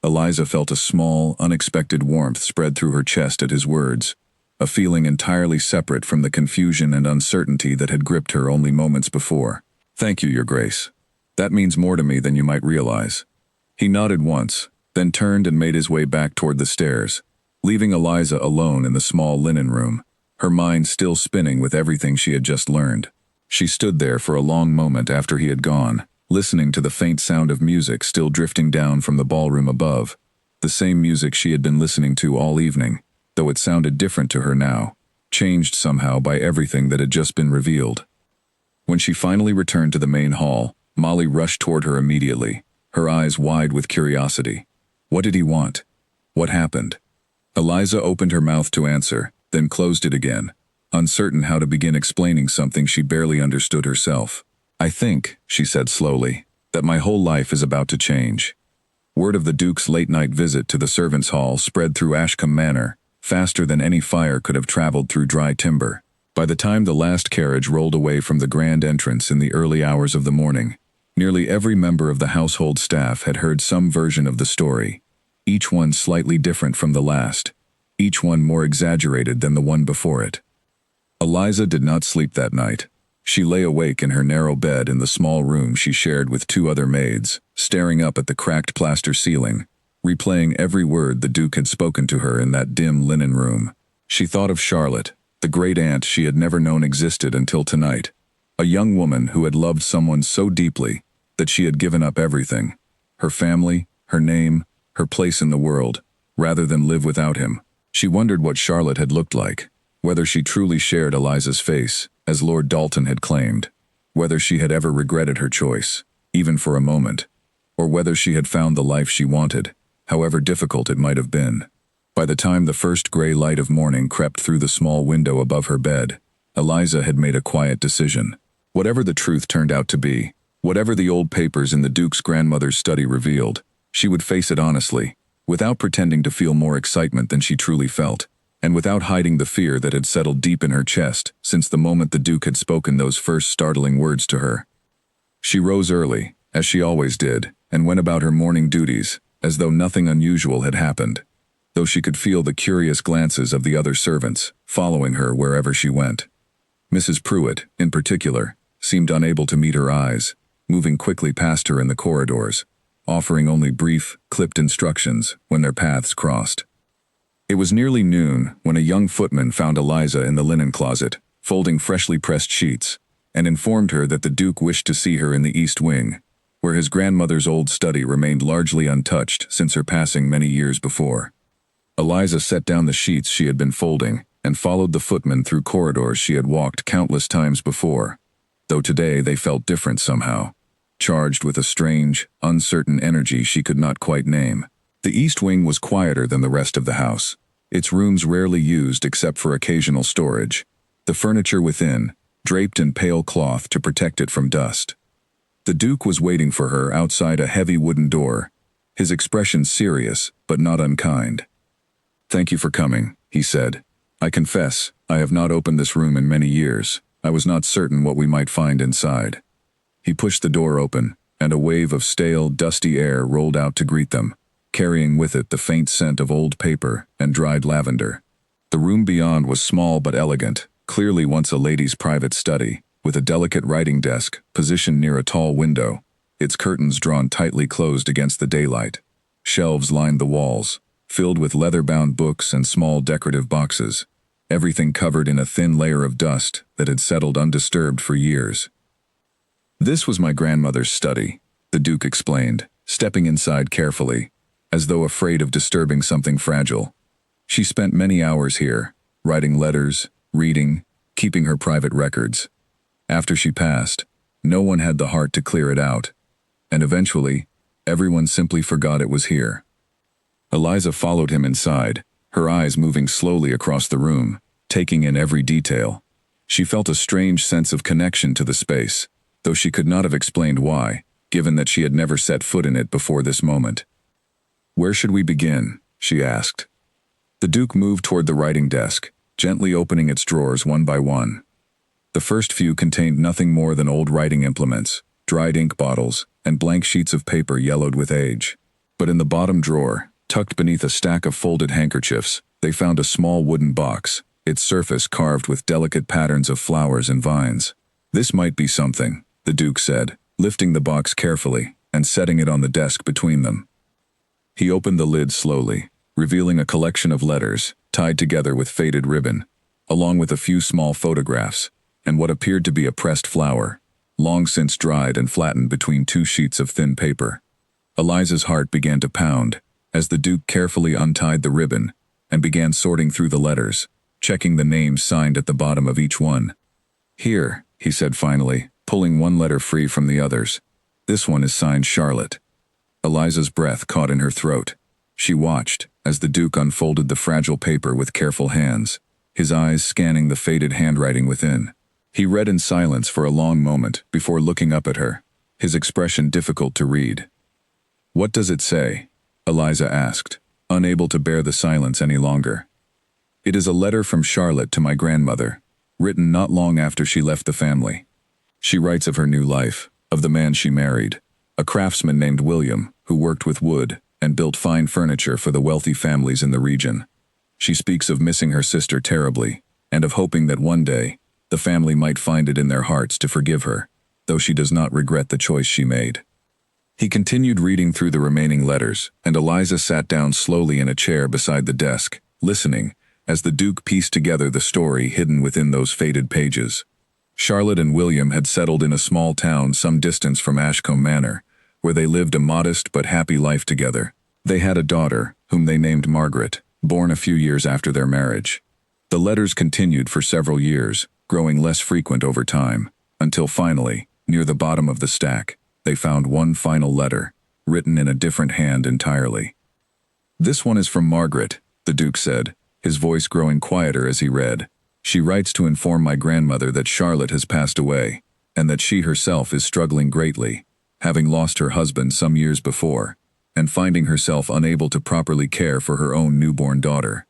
Eliza felt a small, unexpected warmth spread through her chest at his words, a feeling entirely separate from the confusion and uncertainty that had gripped her only moments before. Thank you, Your Grace. That means more to me than you might realize. He nodded once, then turned and made his way back toward the stairs, leaving Eliza alone in the small linen room, her mind still spinning with everything she had just learned. She stood there for a long moment after he had gone, listening to the faint sound of music still drifting down from the ballroom above, the same music she had been listening to all evening, though it sounded different to her now, changed somehow by everything that had just been revealed. When she finally returned to the main hall, Molly rushed toward her immediately, her eyes wide with curiosity. What did he want? What happened? Eliza opened her mouth to answer, then closed it again, uncertain how to begin explaining something she barely understood herself. I think, she said slowly, that my whole life is about to change. Word of the Duke's late-night visit to the servants' hall spread through Ashcombe Manor, faster than any fire could have traveled through dry timber. By the time the last carriage rolled away from the grand entrance in the early hours of the morning, nearly every member of the household staff had heard some version of the story, each one slightly different from the last, each one more exaggerated than the one before it. Eliza did not sleep that night. She lay awake in her narrow bed in the small room she shared with two other maids, staring up at the cracked plaster ceiling, replaying every word the Duke had spoken to her in that dim linen room. She thought of Charlotte, the great aunt she had never known existed until tonight, a young woman who had loved someone so deeply that she had given up everything, her family, her name, her place in the world, rather than live without him. She wondered what Charlotte had looked like, whether she truly shared Eliza's face, as Lord Dalton had claimed, whether she had ever regretted her choice, even for a moment, or whether she had found the life she wanted, however difficult it might have been. By the time the first gray light of morning crept through the small window above her bed, Eliza had made a quiet decision. Whatever the truth turned out to be, whatever the old papers in the Duke's grandmother's study revealed, she would face it honestly, without pretending to feel more excitement than she truly felt, and without hiding the fear that had settled deep in her chest since the moment the Duke had spoken those first startling words to her. She rose early, as she always did, and went about her morning duties, as though nothing unusual had happened, though she could feel the curious glances of the other servants, following her wherever she went. Mrs. Pruitt, in particular, seemed unable to meet her eyes, moving quickly past her in the corridors, offering only brief, clipped instructions when their paths crossed. It was nearly noon when a young footman found Eliza in the linen closet, folding freshly pressed sheets, and informed her that the Duke wished to see her in the East Wing, where his grandmother's old study remained largely untouched since her passing many years before. Eliza set down the sheets she had been folding and followed the footman through corridors she had walked countless times before, though today they felt different somehow, charged with a strange, uncertain energy she could not quite name. The East Wing was quieter than the rest of the house, its rooms rarely used except for occasional storage, the furniture within, draped in pale cloth to protect it from dust. The Duke was waiting for her outside a heavy wooden door, his expression serious but not unkind. "Thank you for coming," he said. "I confess, I have not opened this room in many years. I was not certain what we might find inside." He pushed the door open, and a wave of stale, dusty air rolled out to greet them, carrying with it the faint scent of old paper and dried lavender. The room beyond was small but elegant, clearly once a lady's private study, with a delicate writing desk positioned near a tall window, its curtains drawn tightly closed against the daylight. Shelves lined the walls, filled with leather-bound books and small decorative boxes, everything covered in a thin layer of dust that had settled undisturbed for years. "This was my grandmother's study," the Duke explained, stepping inside carefully, as though afraid of disturbing something fragile. "She spent many hours here, writing letters, reading, keeping her private records. After she passed, no one had the heart to clear it out, and eventually, everyone simply forgot it was here." Eliza followed him inside, her eyes moving slowly across the room, taking in every detail. She felt a strange sense of connection to the space, though she could not have explained why, given that she had never set foot in it before this moment. "Where should we begin?" she asked. The Duke moved toward the writing desk, gently opening its drawers one by one. The first few contained nothing more than old writing implements, dried ink bottles, and blank sheets of paper yellowed with age. But in the bottom drawer, tucked beneath a stack of folded handkerchiefs, they found a small wooden box, its surface carved with delicate patterns of flowers and vines. "This might be something," the Duke said, lifting the box carefully and setting it on the desk between them. He opened the lid slowly, revealing a collection of letters, tied together with faded ribbon, along with a few small photographs, and what appeared to be a pressed flower, long since dried and flattened between two sheets of thin paper. Eliza's heart began to pound, as the Duke carefully untied the ribbon and began sorting through the letters, checking the names signed at the bottom of each one. "Here," he said finally, pulling one letter free from the others. "This one is signed Charlotte." Eliza's breath caught in her throat. She watched as the Duke unfolded the fragile paper with careful hands, his eyes scanning the faded handwriting within. He read in silence for a long moment before looking up at her, his expression difficult to read. "What does it say?" Eliza asked, unable to bear the silence any longer. "It is a letter from Charlotte to my grandmother, written not long after she left the family. She writes of her new life, of the man she married, a craftsman named William, who worked with wood and built fine furniture for the wealthy families in the region. She speaks of missing her sister terribly, and of hoping that one day, the family might find it in their hearts to forgive her, though she does not regret the choice she made." He continued reading through the remaining letters, and Eliza sat down slowly in a chair beside the desk, listening, as the Duke pieced together the story hidden within those faded pages. Charlotte and William had settled in a small town some distance from Ashcombe Manor, where they lived a modest but happy life together. They had a daughter, whom they named Margaret, born a few years after their marriage. The letters continued for several years, growing less frequent over time, until finally, near the bottom of the stack, they found one final letter, written in a different hand entirely. "This one is from Margaret," the Duke said, his voice growing quieter as he read. "She writes to inform my grandmother that Charlotte has passed away, and that she herself is struggling greatly, having lost her husband some years before, and finding herself unable to properly care for her own newborn daughter.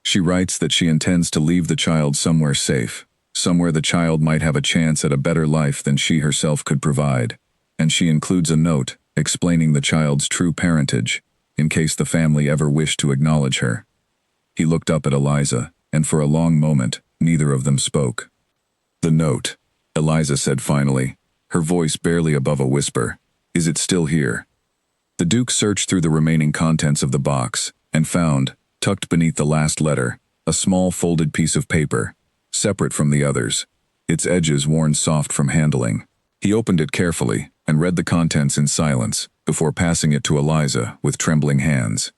She writes that she intends to leave the child somewhere safe, somewhere the child might have a chance at a better life than she herself could provide, and she includes a note explaining the child's true parentage, in case the family ever wished to acknowledge her." He looked up at Eliza, and for a long moment, neither of them spoke. "The note," Eliza said finally, her voice barely above a whisper. "Is it still here?" The Duke searched through the remaining contents of the box, and found, tucked beneath the last letter, a small folded piece of paper, separate from the others, its edges worn soft from handling. He opened it carefully, and read the contents in silence, before passing it to Eliza with trembling hands.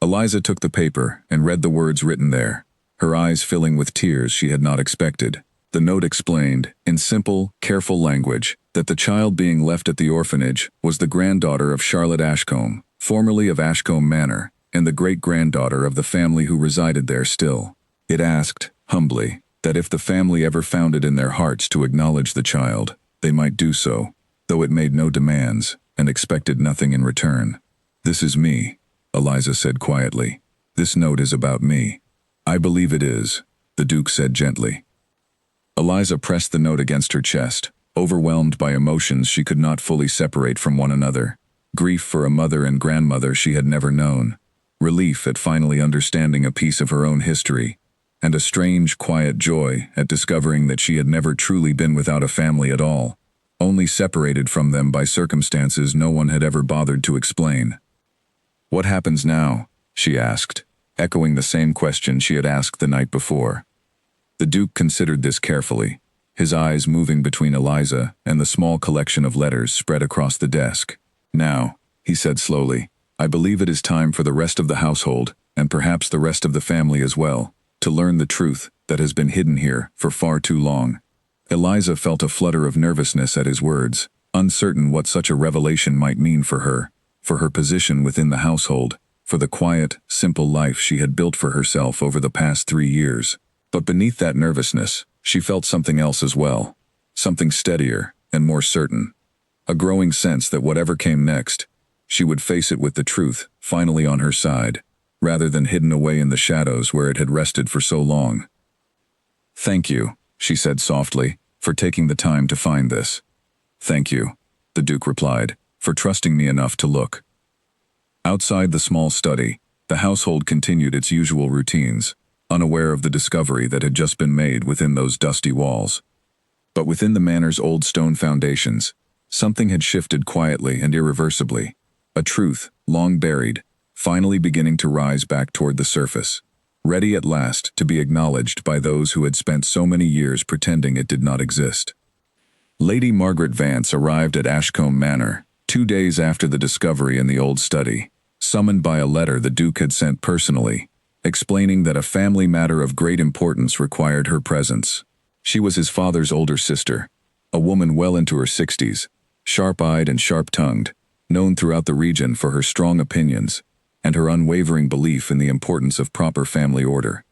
Eliza took the paper and read the words written there, her eyes filling with tears she had not expected. The note explained, in simple, careful language, that the child being left at the orphanage was the granddaughter of Charlotte Ashcombe, formerly of Ashcombe Manor, and the great-granddaughter of the family who resided there still. It asked, humbly, that if the family ever found it in their hearts to acknowledge the child, they might do so, though it made no demands, and expected nothing in return. "This is me," Eliza said quietly. "This note is about me." "I believe it is," the Duke said gently. Eliza pressed the note against her chest, overwhelmed by emotions she could not fully separate from one another. Grief for a mother and grandmother she had never known, relief at finally understanding a piece of her own history, and a strange, quiet joy at discovering that she had never truly been without a family at all, only separated from them by circumstances no one had ever bothered to explain. "What happens now?" she asked, echoing the same question she had asked the night before. The Duke considered this carefully, his eyes moving between Eliza and the small collection of letters spread across the desk. Now, he said slowly, I believe it is time for the rest of the household, and perhaps the rest of the family as well, to learn the truth that has been hidden here for far too long. Eliza felt a flutter of nervousness at his words, uncertain what such a revelation might mean for her position within the household, for the quiet, simple life she had built for herself over the past 3 years. But beneath that nervousness, she felt something else as well, something steadier and more certain. A growing sense that whatever came next, she would face it with the truth finally on her side, rather than hidden away in the shadows where it had rested for so long. Thank you, she said softly, for taking the time to find this. Thank you, the Duke replied, for trusting me enough to look. Outside the small study, the household continued its usual routines, unaware of the discovery that had just been made within those dusty walls. But within the manor's old stone foundations, something had shifted quietly and irreversibly, a truth, long buried, finally beginning to rise back toward the surface, ready at last to be acknowledged by those who had spent so many years pretending it did not exist. Lady Margaret Vance arrived at Ashcombe Manor 2 days after the discovery in the old study, summoned by a letter the Duke had sent personally, explaining that a family matter of great importance required her presence. She was his father's older sister, a woman well into her 60s, sharp-eyed and sharp-tongued, known throughout the region for her strong opinions and her unwavering belief in the importance of proper family order.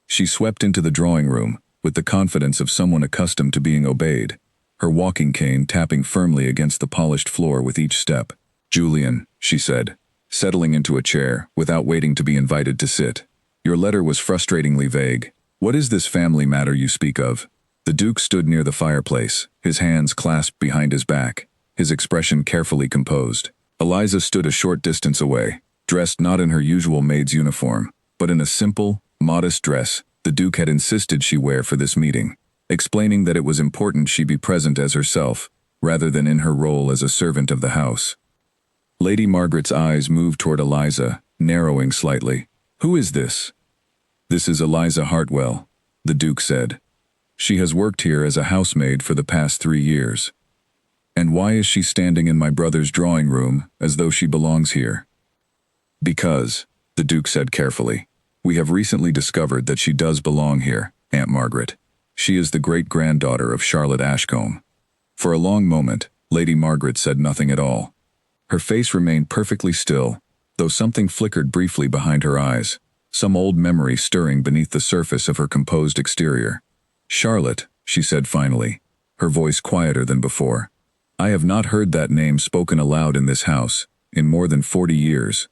She swept into the drawing room with the confidence of someone accustomed to being obeyed, her walking cane tapping firmly against the polished floor with each step. Julian, she said, settling into a chair without waiting to be invited to sit. Your letter was frustratingly vague. What is this family matter you speak of? The Duke stood near the fireplace, his hands clasped behind his back, his expression carefully composed. Eliza stood a short distance away, dressed not in her usual maid's uniform, but in a simple, modest dress the Duke had insisted she wear for this meeting, explaining that it was important she be present as herself, rather than in her role as a servant of the house. Lady Margaret's eyes moved toward Eliza, narrowing slightly. Who is this? This is Eliza Hartwell, the Duke said. She has worked here as a housemaid for the past 3 years. And why is she standing in my brother's drawing room as though she belongs here? Because, the Duke said carefully, we have recently discovered that she does belong here, Aunt Margaret. She is the great-granddaughter of Charlotte Ashcombe. For a long moment, Lady Margaret said nothing at all. Her face remained perfectly still, though something flickered briefly behind her eyes, some old memory stirring beneath the surface of her composed exterior. Charlotte, she said finally, her voice quieter than before. I have not heard that name spoken aloud in this house in more than 40 years.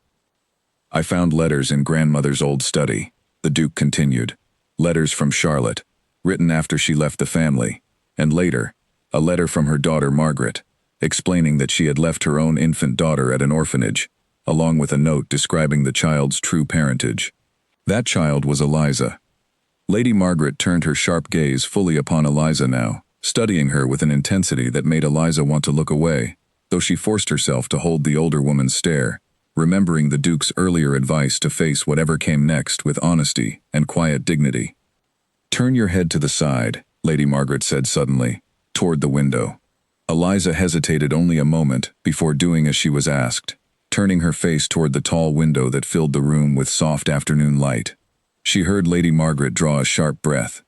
I found letters in grandmother's old study, the Duke continued. Letters from Charlotte, written after she left the family, and later, a letter from her daughter Margaret, explaining that she had left her own infant daughter at an orphanage, along with a note describing the child's true parentage. That child was Eliza. Lady Margaret turned her sharp gaze fully upon Eliza now, studying her with an intensity that made Eliza want to look away, though she forced herself to hold the older woman's stare, remembering the Duke's earlier advice to face whatever came next with honesty and quiet dignity. Turn your head to the side, Lady Margaret said suddenly, toward the window. Eliza hesitated only a moment before doing as she was asked, turning her face toward the tall window that filled the room with soft afternoon light. She heard Lady Margaret draw a sharp breath.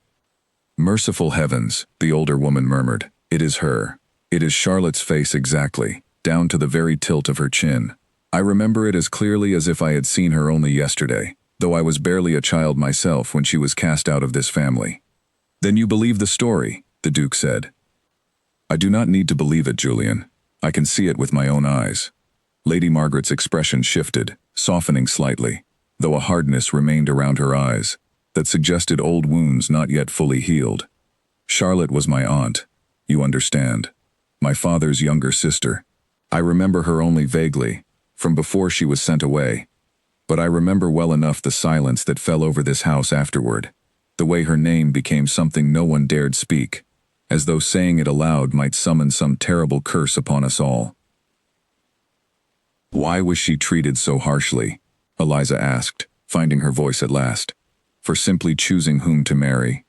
Merciful heavens, the older woman murmured. It is her. It is Charlotte's face exactly, down to the very tilt of her chin. I remember it as clearly as if I had seen her only yesterday, though I was barely a child myself when she was cast out of this family. Then you believe the story, the Duke said. I do not need to believe it, Julian. I can see it with my own eyes. Lady Margaret's expression shifted, softening slightly, though a hardness remained around her eyes that suggested old wounds not yet fully healed. Charlotte was my aunt, you understand, my father's younger sister. I remember her only vaguely, from before she was sent away, but I remember well enough the silence that fell over this house afterward, the way her name became something no one dared speak, as though saying it aloud might summon some terrible curse upon us all. Why was she treated so harshly? Eliza asked, finding her voice at last. For simply choosing whom to marry.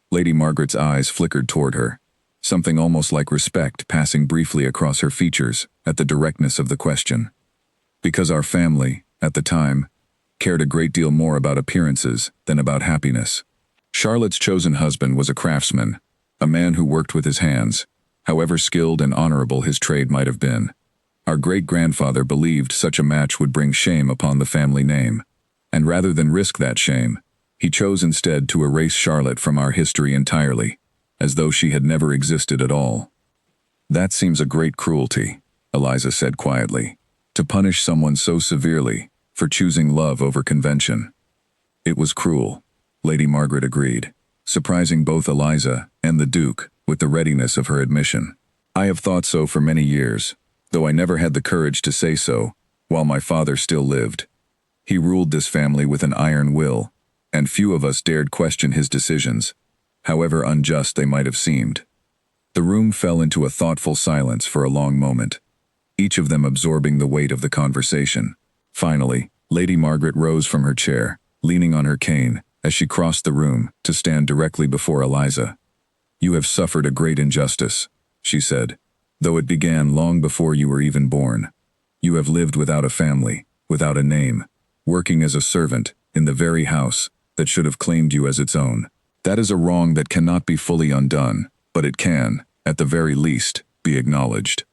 Lady Margaret's eyes flickered toward her, something almost like respect passing briefly across her features at the directness of the question. Because our family, at the time, cared a great deal more about appearances than about happiness. Charlotte's chosen husband was a craftsman, a man who worked with his hands, however skilled and honorable his trade might have been. Our great-grandfather believed such a match would bring shame upon the family name, and rather than risk that shame, he chose instead to erase Charlotte from our history entirely, as though she had never existed at all. That seems a great cruelty, Eliza said quietly, to punish someone so severely for choosing love over convention. It was cruel, Lady Margaret agreed, surprising both Eliza and the Duke with the readiness of her admission. I have thought so for many years, though I never had the courage to say so while my father still lived. He ruled this family with an iron will, and few of us dared question his decisions, however unjust they might have seemed. The room fell into a thoughtful silence for a long moment, each of them absorbing the weight of the conversation. Finally, Lady Margaret rose from her chair, leaning on her cane, as she crossed the room to stand directly before Eliza. You have suffered a great injustice, she said, though it began long before you were even born. You have lived without a family, without a name, working as a servant in the very house that should have claimed you as its own. That is a wrong that cannot be fully undone, but it can, at the very least, be acknowledged.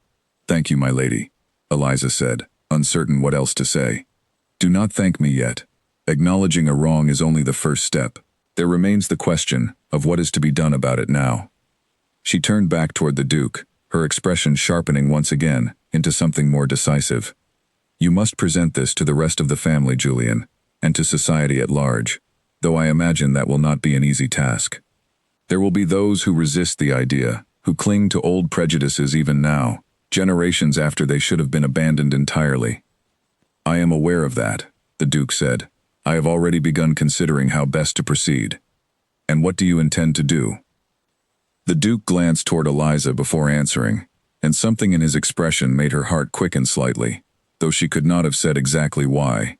Thank you, my lady, Eliza said, uncertain what else to say. Do not thank me yet. Acknowledging a wrong is only the first step. There remains the question of what is to be done about it now. She turned back toward the Duke, her expression sharpening once again into something more decisive. You must present this to the rest of the family, Julian, and to society at large, though I imagine that will not be an easy task. There will be those who resist the idea, who cling to old prejudices even now, generations after they should have been abandoned entirely. I am aware of that, the Duke said. I have already begun considering how best to proceed. And what do you intend to do? The Duke glanced toward Eliza before answering, and something in his expression made her heart quicken slightly, though she could not have said exactly why.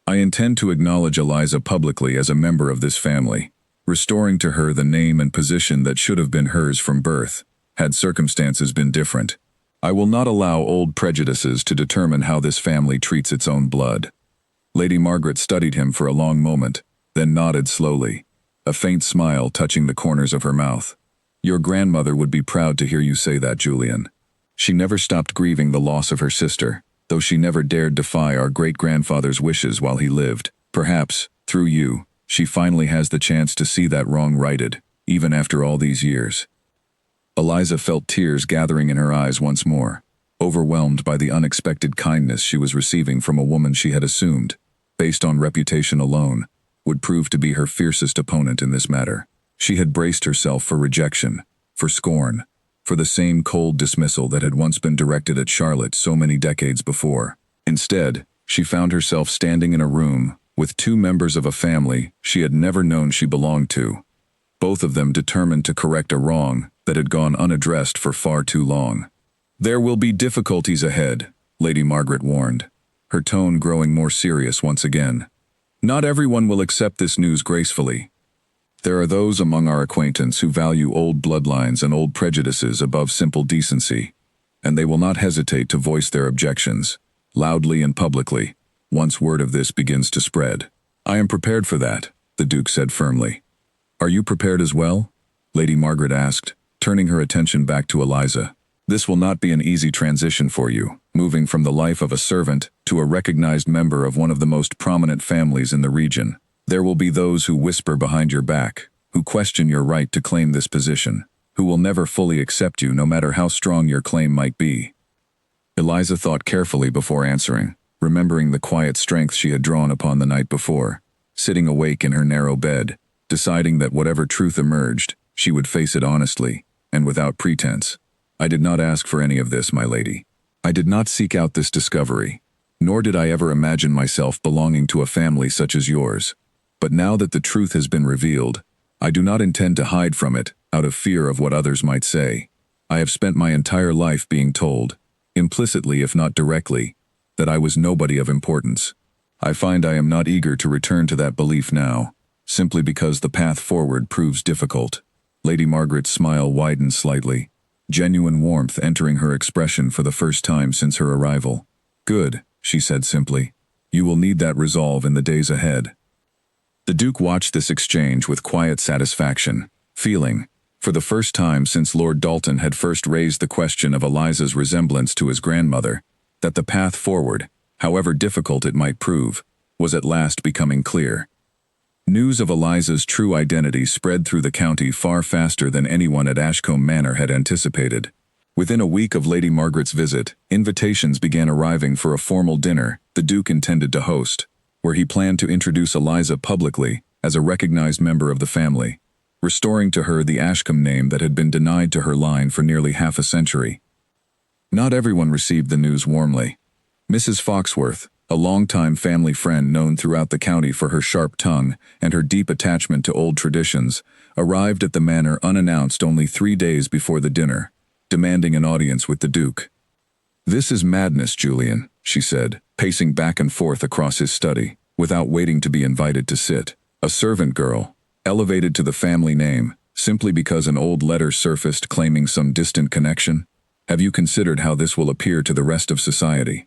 I intend to acknowledge Eliza publicly as a member of this family, restoring to her the name and position that should have been hers from birth, had circumstances been different. I will not allow old prejudices to determine how this family treats its own blood. Lady Margaret studied him for a long moment, then nodded slowly, a faint smile touching the corners of her mouth. Your grandmother would be proud to hear you say that, Julian. She never stopped grieving the loss of her sister, though she never dared defy our great-grandfather's wishes while he lived. Perhaps, through you, she finally has the chance to see that wrong righted, even after all these years. Eliza felt tears gathering in her eyes once more, overwhelmed by the unexpected kindness she was receiving from a woman she had assumed, based on reputation alone, would prove to be her fiercest opponent in this matter. She had braced herself for rejection, for scorn, for the same cold dismissal that had once been directed at Charlotte so many decades before. Instead, she found herself standing in a room with two members of a family she had never known she belonged to, both of them determined to correct a wrong that had gone unaddressed for far too long. There will be difficulties ahead, Lady Margaret warned, her tone growing more serious once again. Not everyone will accept this news gracefully. There are those among our acquaintance who value old bloodlines and old prejudices above simple decency, and they will not hesitate to voice their objections, loudly and publicly, once word of this begins to spread. I am prepared for that, the Duke said firmly. Are you prepared as well? Lady Margaret asked, turning her attention back to Eliza. This will not be an easy transition for you, moving from the life of a servant to a recognized member of one of the most prominent families in the region. There will be those who whisper behind your back, who question your right to claim this position, who will never fully accept you no matter how strong your claim might be. Eliza thought carefully before answering, remembering the quiet strength she had drawn upon the night before, sitting awake in her narrow bed, deciding that whatever truth emerged, she would face it honestly, and without pretense. I did not ask for any of this, my lady. I did not seek out this discovery, nor did I ever imagine myself belonging to a family such as yours. But now that the truth has been revealed, I do not intend to hide from it out of fear of what others might say. I have spent my entire life being told, implicitly if not directly, that I was nobody of importance. I find I am not eager to return to that belief now, simply because the path forward proves difficult. Lady Margaret's smile widened slightly, genuine warmth entering her expression for the first time since her arrival. Good, she said simply. You will need that resolve in the days ahead. The Duke watched this exchange with quiet satisfaction, feeling, for the first time since Lord Dalton had first raised the question of Eliza's resemblance to his grandmother, that the path forward, however difficult it might prove, was at last becoming clear. News of Eliza's true identity spread through the county far faster than anyone at Ashcombe Manor had anticipated. Within a week of Lady Margaret's visit, invitations began arriving for a formal dinner the Duke intended to host, where he planned to introduce Eliza publicly as a recognized member of the family, restoring to her the Ashcombe name that had been denied to her line for nearly half a century. Not everyone received the news warmly. Mrs. Foxworth, a longtime family friend known throughout the county for her sharp tongue and her deep attachment to old traditions, arrived at the manor unannounced only 3 days before the dinner, demanding an audience with the Duke. "This is madness, Julian," she said, pacing back and forth across his study, without waiting to be invited to sit. "A servant girl, elevated to the family name, simply because an old letter surfaced claiming some distant connection? Have you considered how this will appear to the rest of society?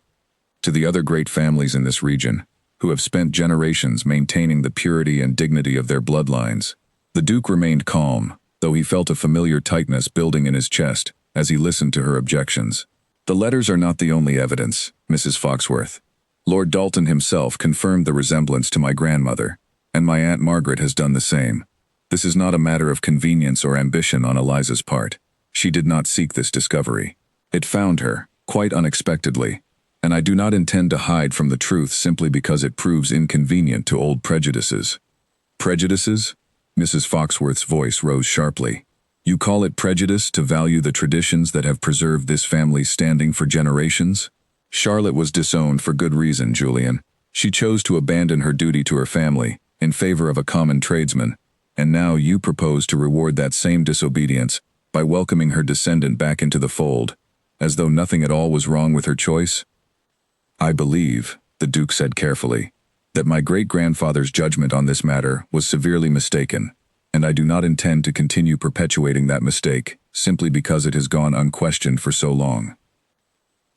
To the other great families in this region, who have spent generations maintaining the purity and dignity of their bloodlines?" The Duke remained calm, though he felt a familiar tightness building in his chest as he listened to her objections. "The letters are not the only evidence, Mrs. Foxworth. Lord Dalton himself confirmed the resemblance to my grandmother, and my Aunt Margaret has done the same. This is not a matter of convenience or ambition on Eliza's part. She did not seek this discovery. It found her, quite unexpectedly, and I do not intend to hide from the truth simply because it proves inconvenient to old prejudices." "Prejudices?" Mrs. Foxworth's voice rose sharply. "You call it prejudice to value the traditions that have preserved this family's standing for generations? Charlotte was disowned for good reason, Julian. She chose to abandon her duty to her family in favor of a common tradesman, and now you propose to reward that same disobedience by welcoming her descendant back into the fold, as though nothing at all was wrong with her choice?" "I believe," the Duke said carefully, "that my great-grandfather's judgment on this matter was severely mistaken, and I do not intend to continue perpetuating that mistake simply because it has gone unquestioned for so long."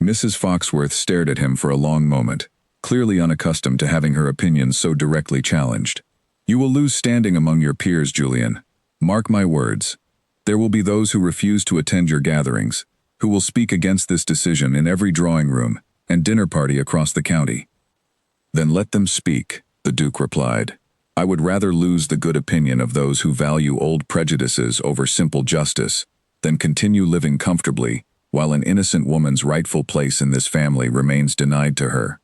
Mrs. Foxworth stared at him for a long moment, clearly unaccustomed to having her opinions so directly challenged. "You will lose standing among your peers, Julian. Mark my words. There will be those who refuse to attend your gatherings, who will speak against this decision in every drawing room and dinner party across the county." "Then let them speak," the Duke replied. "I would rather lose the good opinion of those who value old prejudices over simple justice than continue living comfortably while an innocent woman's rightful place in this family remains denied to her."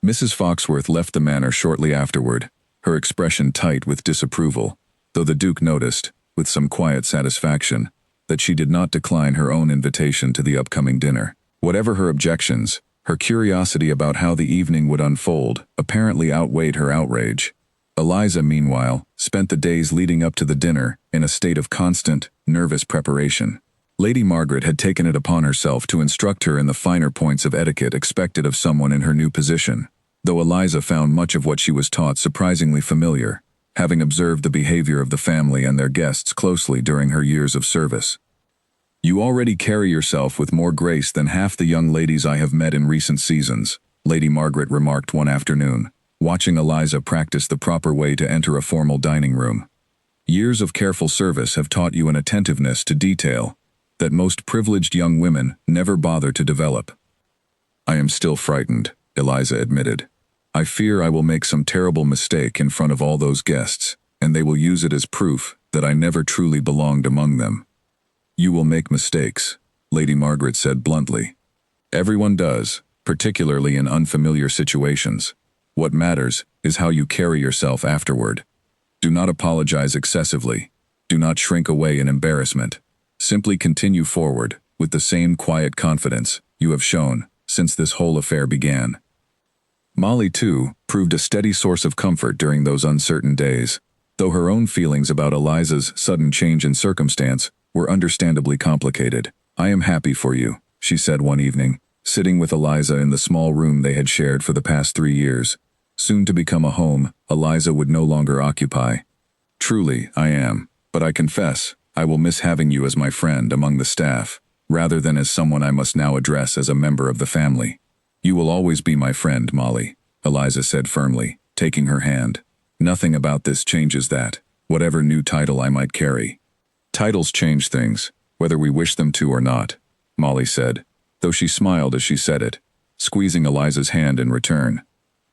Mrs. Foxworth left the manor shortly afterward, her expression tight with disapproval, though the Duke noticed, with some quiet satisfaction, that she did not decline her own invitation to the upcoming dinner. Whatever her objections, her curiosity about how the evening would unfold apparently outweighed her outrage. Eliza, meanwhile, spent the days leading up to the dinner in a state of constant, nervous preparation. Lady Margaret had taken it upon herself to instruct her in the finer points of etiquette expected of someone in her new position, though Eliza found much of what she was taught surprisingly familiar, having observed the behavior of the family and their guests closely during her years of service. "You already carry yourself with more grace than half the young ladies I have met in recent seasons," Lady Margaret remarked one afternoon, watching Eliza practice the proper way to enter a formal dining room. "Years of careful service have taught you an attentiveness to detail that most privileged young women never bother to develop." "I am still frightened," Eliza admitted. "I fear I will make some terrible mistake in front of all those guests, and they will use it as proof that I never truly belonged among them." "You will make mistakes," Lady Margaret said bluntly. "Everyone does, particularly in unfamiliar situations. What matters is how you carry yourself afterward. Do not apologize excessively. Do not shrink away in embarrassment. Simply continue forward with the same quiet confidence you have shown since this whole affair began." Molly, too, proved a steady source of comfort during those uncertain days, though her own feelings about Eliza's sudden change in circumstance were understandably complicated. "I am happy for you," she said one evening, sitting with Eliza in the small room they had shared for the past 3 years. soon to become a home Eliza would no longer occupy. Truly, I am, but I confess, I will miss having you as my friend among the staff, rather than as someone I must now address as a member of the family. You will always be my friend, Molly, Eliza said firmly, taking her hand. Nothing about this changes that, whatever new title I might carry. Titles change things, whether we wish them to or not, Molly said, though she smiled as she said it, squeezing Eliza's hand in return.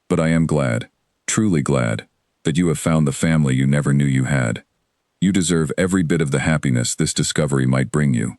But I am glad, truly glad, that you have found the family you never knew you had. You deserve every bit of the happiness this discovery might bring you.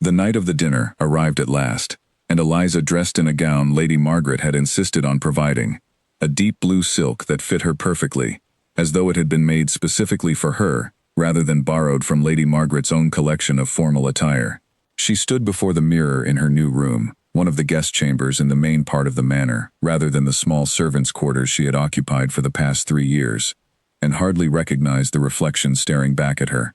The night of the dinner arrived at last, and Eliza dressed in a gown Lady Margaret had insisted on providing, a deep blue silk that fit her perfectly, as though it had been made specifically for her, rather than borrowed from Lady Margaret's own collection of formal attire. She stood before the mirror in her new room, one of the guest chambers in the main part of the manor, rather than the small servants' quarters she had occupied for the past 3 years, and hardly recognized the reflection staring back at her.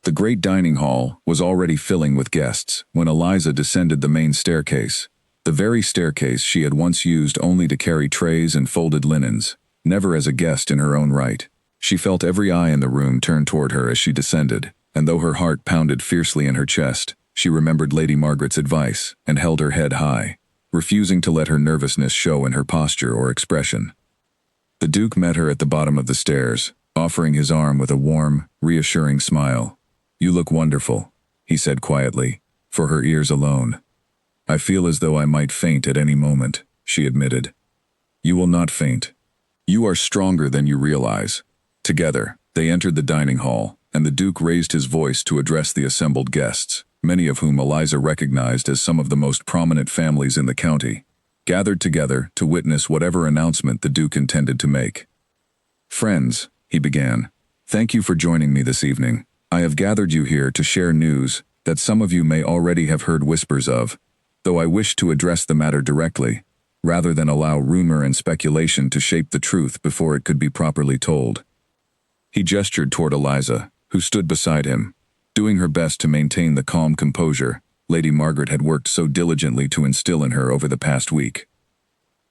The great dining hall was already filling with guests when Eliza descended the main staircase, the very staircase she had once used only to carry trays and folded linens, never as a guest in her own right. She felt every eye in the room turn toward her as she descended, and though her heart pounded fiercely in her chest, she remembered Lady Margaret's advice and held her head high, refusing to let her nervousness show in her posture or expression. The Duke met her at the bottom of the stairs, offering his arm with a warm, reassuring smile. "You look wonderful," he said quietly, for her ears alone. "I feel as though I might faint at any moment," she admitted. "You will not faint. You are stronger than you realize." Together, they entered the dining hall, and the Duke raised his voice to address the assembled guests, many of whom Eliza recognized as some of the most prominent families in the county, gathered together to witness whatever announcement the Duke intended to make. "Friends," he began, "thank you for joining me this evening. I have gathered you here to share news that some of you may already have heard whispers of, though I wish to address the matter directly, rather than allow rumor and speculation to shape the truth before it could be properly told." He gestured toward Eliza, who stood beside him, doing her best to maintain the calm composure Lady Margaret had worked so diligently to instill in her over the past week.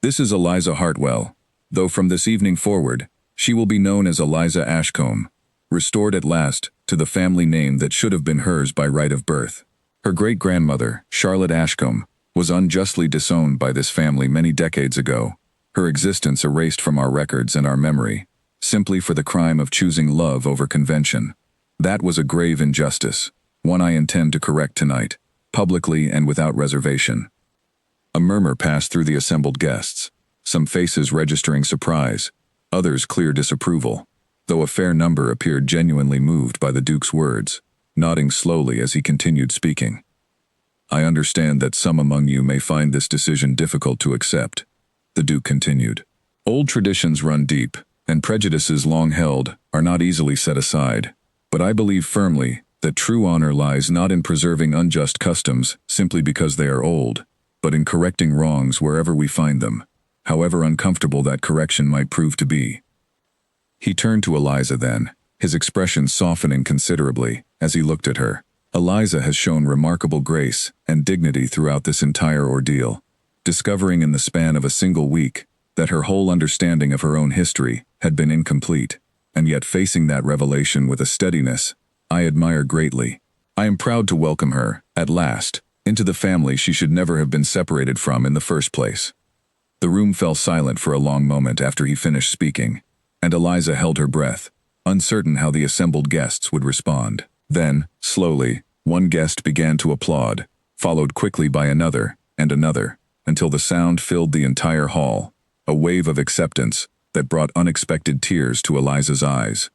"This is Eliza Hartwell, though from this evening forward, she will be known as Eliza Ashcombe, restored at last to the family name that should have been hers by right of birth. Her great-grandmother, Charlotte Ashcombe, was unjustly disowned by this family many decades ago, her existence erased from our records and our memory, simply for the crime of choosing love over convention. That was a grave injustice, one I intend to correct tonight, publicly and without reservation." A murmur passed through the assembled guests, some faces registering surprise, others clear disapproval, though a fair number appeared genuinely moved by the Duke's words, nodding slowly as he continued speaking. "I understand that some among you may find this decision difficult to accept," the Duke continued. "Old traditions run deep, and prejudices long held are not easily set aside, but I believe firmly that true honor lies not in preserving unjust customs simply because they are old, but in correcting wrongs wherever we find them, however uncomfortable that correction might prove to be." He turned to Eliza then, his expression softening considerably as he looked at her. Eliza has shown remarkable grace and dignity throughout this entire ordeal, discovering in the span of a single week that her whole understanding of her own history had been incomplete, and yet facing that revelation with a steadiness I admire greatly. I am proud to welcome her, at last, into the family she should never have been separated from in the first place. The room fell silent for a long moment after he finished speaking, and Eliza held her breath, uncertain how the assembled guests would respond. Then, slowly, one guest began to applaud, followed quickly by another, and another, until the sound filled the entire hall, a wave of acceptance that brought unexpected tears to Eliza's eyes.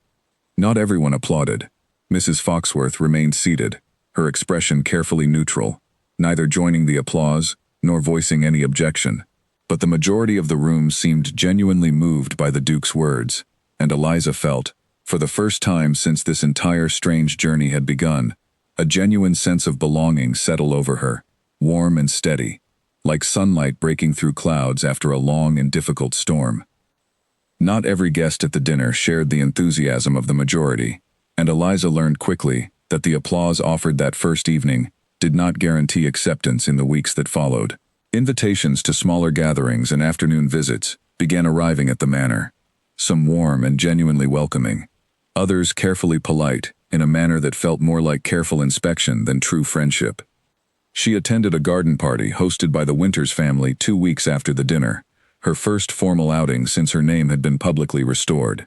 Not everyone applauded. Mrs. Foxworth remained seated, her expression carefully neutral, neither joining the applause nor voicing any objection. But the majority of the room seemed genuinely moved by the Duke's words, and Eliza felt, for the first time since this entire strange journey had begun, a genuine sense of belonging settle over her, warm and steady, like sunlight breaking through clouds after a long and difficult storm. Not every guest at the dinner shared the enthusiasm of the majority, and Eliza learned quickly that the applause offered that first evening did not guarantee acceptance in the weeks that followed. Invitations to smaller gatherings and afternoon visits began arriving at the manor. Some warm and genuinely welcoming. Others carefully polite, in a manner that felt more like careful inspection than true friendship. She attended a garden party hosted by the Winters family 2 weeks after the dinner, her first formal outing since her name had been publicly restored.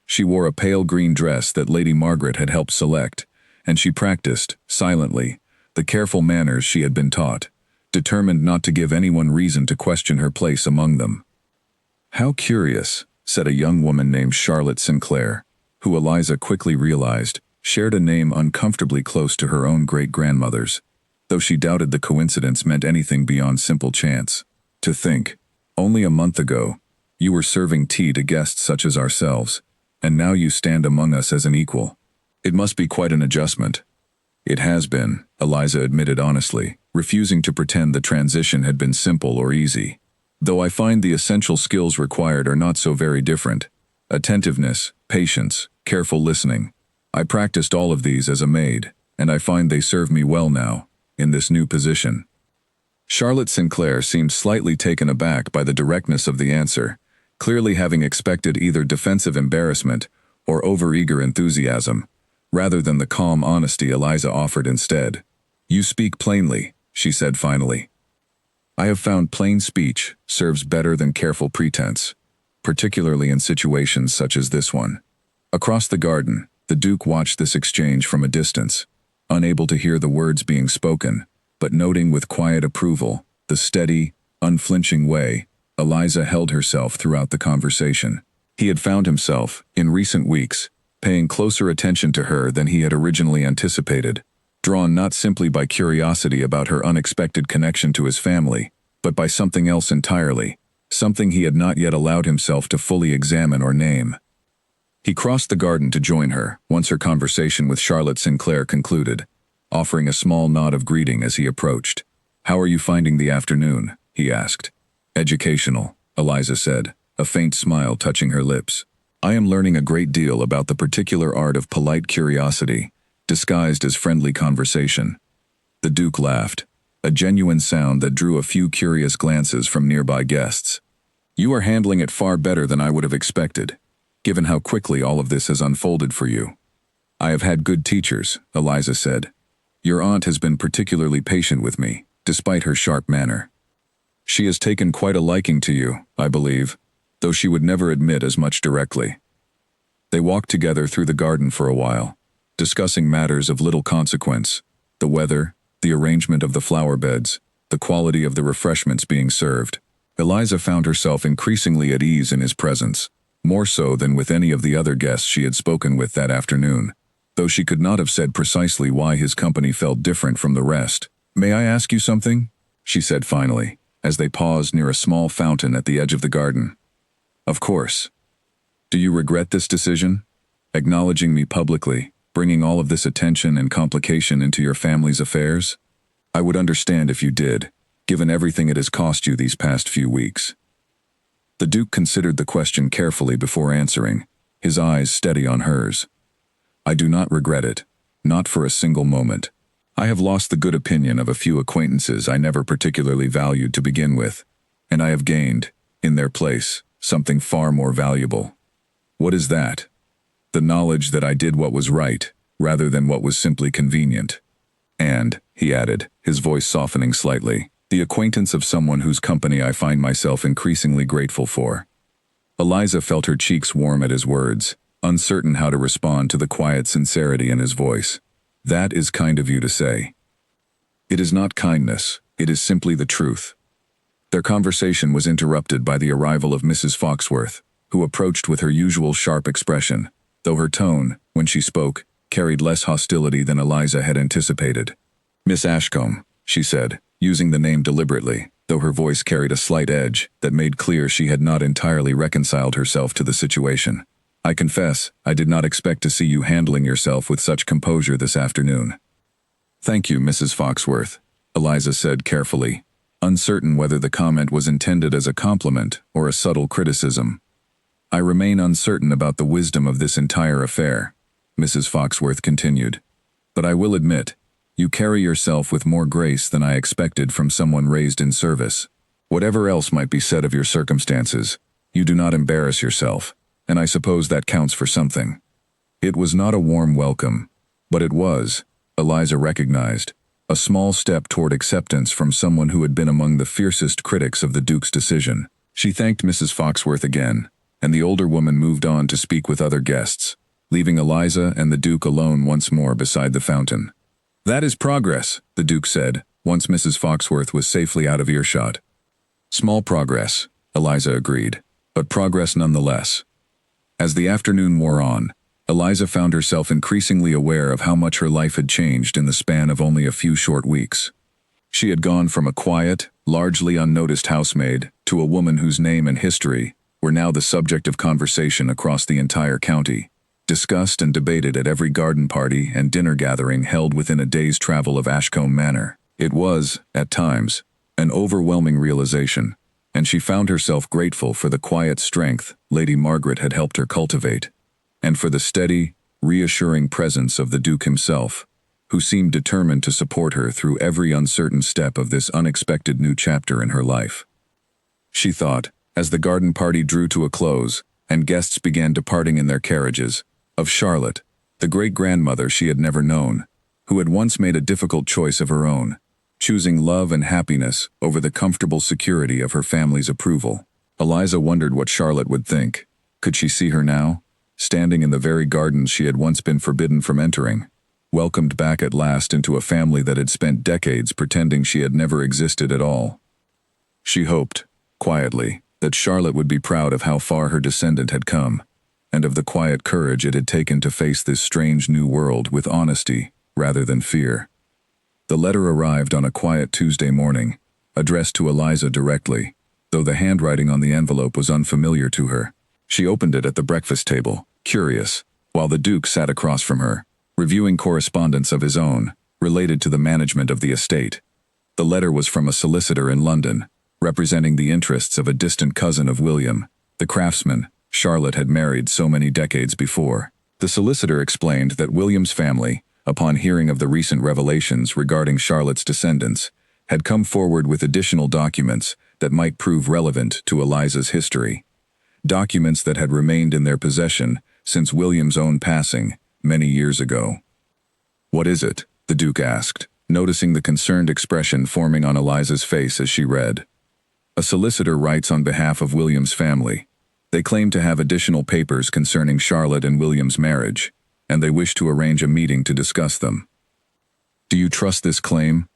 She wore a pale green dress that Lady Margaret had helped select, and she practiced, silently, the careful manners she had been taught, determined not to give anyone reason to question her place among them. "How curious," said a young woman named Charlotte Sinclair, who Eliza quickly realized shared a name uncomfortably close to her own great-grandmother's, though she doubted the coincidence meant anything beyond simple chance. "To think, only a month ago, you were serving tea to guests such as ourselves, and now you stand among us as an equal. It must be quite an adjustment." "It has been," Eliza admitted honestly, refusing to pretend the transition had been simple or easy. "Though I find the essential skills required are not so very different. Attentiveness, patience, careful listening. I practiced all of these as a maid, and I find they serve me well now, in this new position." Charlotte Sinclair seemed slightly taken aback by the directness of the answer, clearly having expected either defensive embarrassment or overeager enthusiasm, rather than the calm honesty Eliza offered instead. "You speak plainly," she said finally. "I have found plain speech serves better than careful pretense, particularly in situations such as this one." Across the garden, the Duke watched this exchange from a distance, unable to hear the words being spoken, but noting with quiet approval the steady, unflinching way Eliza held herself throughout the conversation. He had found himself, in recent weeks, paying closer attention to her than he had originally anticipated, drawn not simply by curiosity about her unexpected connection to his family, but by something else entirely, something he had not yet allowed himself to fully examine or name. He crossed the garden to join her, once her conversation with Charlotte Sinclair concluded, offering a small nod of greeting as he approached. "How are you finding the afternoon?" he asked. "Educational," Eliza said, a faint smile touching her lips. "I am learning a great deal about the particular art of polite curiosity, disguised as friendly conversation." The Duke laughed, a genuine sound that drew a few curious glances from nearby guests. "You are handling it far better than I would have expected, given how quickly all of this has unfolded for you." "I have had good teachers," Eliza said. "Your aunt has been particularly patient with me, despite her sharp manner. She has taken quite a liking to you, I believe, though she would never admit as much directly." They walked together through the garden for a while, discussing matters of little consequence, the weather, the arrangement of the flower beds, the quality of the refreshments being served. Eliza found herself increasingly at ease in his presence, more so than with any of the other guests she had spoken with that afternoon, though she could not have said precisely why his company felt different from the rest. "May I ask you something?" she said finally, as they paused near a small fountain at the edge of the garden. "Of course. Do you regret this decision? Acknowledging me publicly, bringing all of this attention and complication into your family's affairs? I would understand if you did, given everything it has cost you these past few weeks." The Duke considered the question carefully before answering, his eyes steady on hers. "I do not regret it, not for a single moment. I have lost the good opinion of a few acquaintances I never particularly valued to begin with, and I have gained, in their place, something far more valuable." "What is that?" "The knowledge that I did what was right, rather than what was simply convenient. And," he added, his voice softening slightly, "the acquaintance of someone whose company I find myself increasingly grateful for." Eliza felt her cheeks warm at his words, uncertain how to respond to the quiet sincerity in his voice. "That is kind of you to say." "It is not kindness, it is simply the truth." Their conversation was interrupted by the arrival of Mrs. Foxworth, who approached with her usual sharp expression, though her tone, when she spoke, carried less hostility than Eliza had anticipated. "Miss Ashcombe," she said, using the name deliberately, though her voice carried a slight edge that made clear she had not entirely reconciled herself to the situation. "I confess, I did not expect to see you handling yourself with such composure this afternoon." "Thank you, Mrs. Foxworth," Eliza said carefully, uncertain whether the comment was intended as a compliment or a subtle criticism. "I remain uncertain about the wisdom of this entire affair," Mrs. Foxworth continued. "But I will admit, you carry yourself with more grace than I expected from someone raised in service. Whatever else might be said of your circumstances, You do not embarrass yourself, and I suppose that counts for something." It was not a warm welcome, but it was, Eliza recognized, a small step toward acceptance from someone who had been among the fiercest critics of the Duke's decision. She thanked Mrs. Foxworth again, and the older woman moved on to speak with other guests, leaving Eliza and the Duke alone once more beside the fountain. "That is progress," the Duke said, once Mrs. Foxworth was safely out of earshot. "Small progress," Eliza agreed, "but progress nonetheless." As the afternoon wore on, Eliza found herself increasingly aware of how much her life had changed in the span of only a few short weeks. She had gone from a quiet, largely unnoticed housemaid to a woman whose name and history were now the subject of conversation across the entire county, discussed and debated at every garden party and dinner gathering held within a day's travel of Ashcombe Manor. It was, at times, an overwhelming realization, and she found herself grateful for the quiet strength Lady Margaret had helped her cultivate, and for the steady, reassuring presence of the Duke himself, who seemed determined to support her through every uncertain step of this unexpected new chapter in her life. She thought, as the garden party drew to a close, and guests began departing in their carriages, of Charlotte, the great-grandmother she had never known, who had once made a difficult choice of her own, choosing love and happiness over the comfortable security of her family's approval. Eliza wondered what Charlotte would think. Could she see her now, standing in the very gardens she had once been forbidden from entering, welcomed back at last into a family that had spent decades pretending she had never existed at all? She hoped, quietly, that Charlotte would be proud of how far her descendant had come, and of the quiet courage it had taken to face this strange new world with honesty rather than fear. The letter arrived on a quiet Tuesday morning, addressed to Eliza directly, though the handwriting on the envelope was unfamiliar to her. She opened it at the breakfast table, curious, while the Duke sat across from her, reviewing correspondence of his own, related to the management of the estate. The letter was from a solicitor in London, representing the interests of a distant cousin of William, the craftsman Charlotte had married so many decades before. The solicitor explained that William's family, upon hearing of the recent revelations regarding Charlotte's descendants, had come forward with additional documents that might prove relevant to Eliza's history. Documents that had remained in their possession since William's own passing many years ago. "What is it?" the Duke asked, noticing the concerned expression forming on Eliza's face as she read. "A solicitor writes on behalf of William's family. They claim to have additional papers concerning Charlotte and William's marriage, and they wish to arrange a meeting to discuss them." "Do you trust this claim?"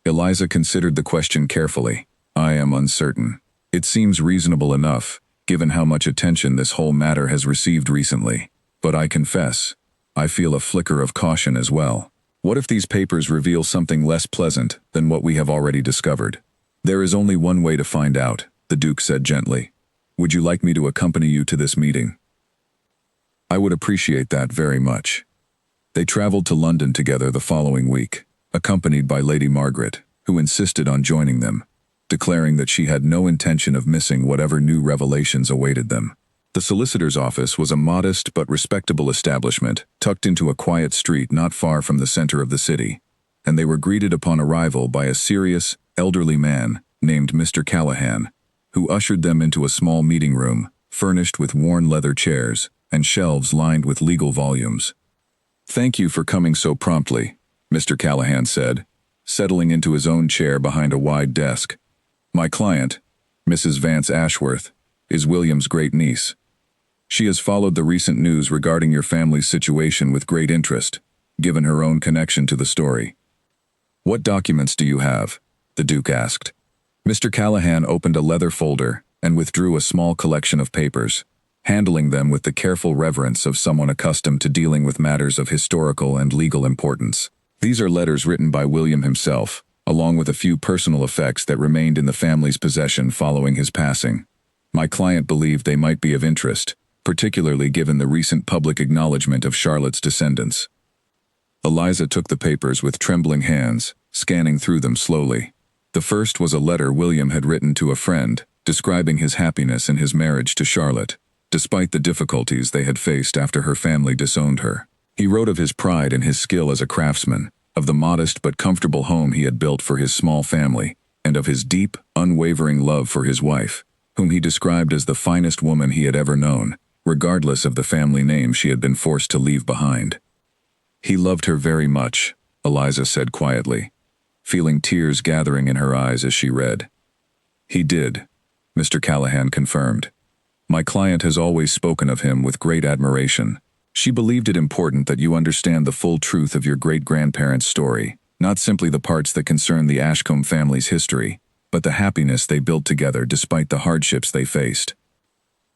Eliza considered the question carefully. "I am uncertain. It seems reasonable enough, given how much attention this whole matter has received recently. But I confess, I feel a flicker of caution as well. What if these papers reveal something less pleasant than what we have already discovered?" "There is only one way to find out," the Duke said gently. "Would you like me to accompany you to this meeting?" "I would appreciate that very much." They traveled to London together the following week, accompanied by Lady Margaret, who insisted on joining them, declaring that she had no intention of missing whatever new revelations awaited them. The solicitor's office was a modest but respectable establishment tucked into a quiet street not far from the center of the city, and they were greeted upon arrival by a serious, elderly man named Mr. Callahan, who ushered them into a small meeting room, furnished with worn leather chairs and shelves lined with legal volumes. "Thank you for coming so promptly," Mr. Callahan said, settling into his own chair behind a wide desk. "My client, Mrs. Vance Ashworth, is William's great-niece. She has followed the recent news regarding your family's situation with great interest, given her own connection to the story." "What documents do you have?" the Duke asked. Mr. Callahan opened a leather folder and withdrew a small collection of papers, handling them with the careful reverence of someone accustomed to dealing with matters of historical and legal importance. "These are letters written by William himself, along with a few personal effects that remained in the family's possession following his passing. My client believed they might be of interest, particularly given the recent public acknowledgement of Charlotte's descendants." Eliza took the papers with trembling hands, scanning through them slowly. The first was a letter William had written to a friend, describing his happiness in his marriage to Charlotte, despite the difficulties they had faced after her family disowned her. He wrote of his pride in his skill as a craftsman, of the modest but comfortable home he had built for his small family, and of his deep, unwavering love for his wife. whom he described as the finest woman he had ever known, regardless of the family name she had been forced to leave behind. He loved her very much, Eliza said quietly, feeling tears gathering in her eyes as she read. He did, Mr. Callahan confirmed. My client has always spoken of him with great admiration. She believed it important that you understand the full truth of your great-grandparents' story, not simply the parts that concern the Ashcombe family's history, but the happiness they built together despite the hardships they faced.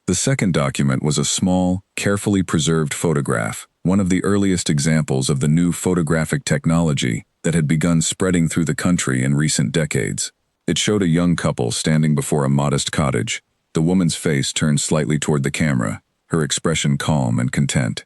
The second document was a small, carefully preserved photograph, one of the earliest examples of the new photographic technology that had begun spreading through the country in recent decades. It showed a young couple standing before a modest cottage, the woman's face turned slightly toward the camera, her expression calm and content.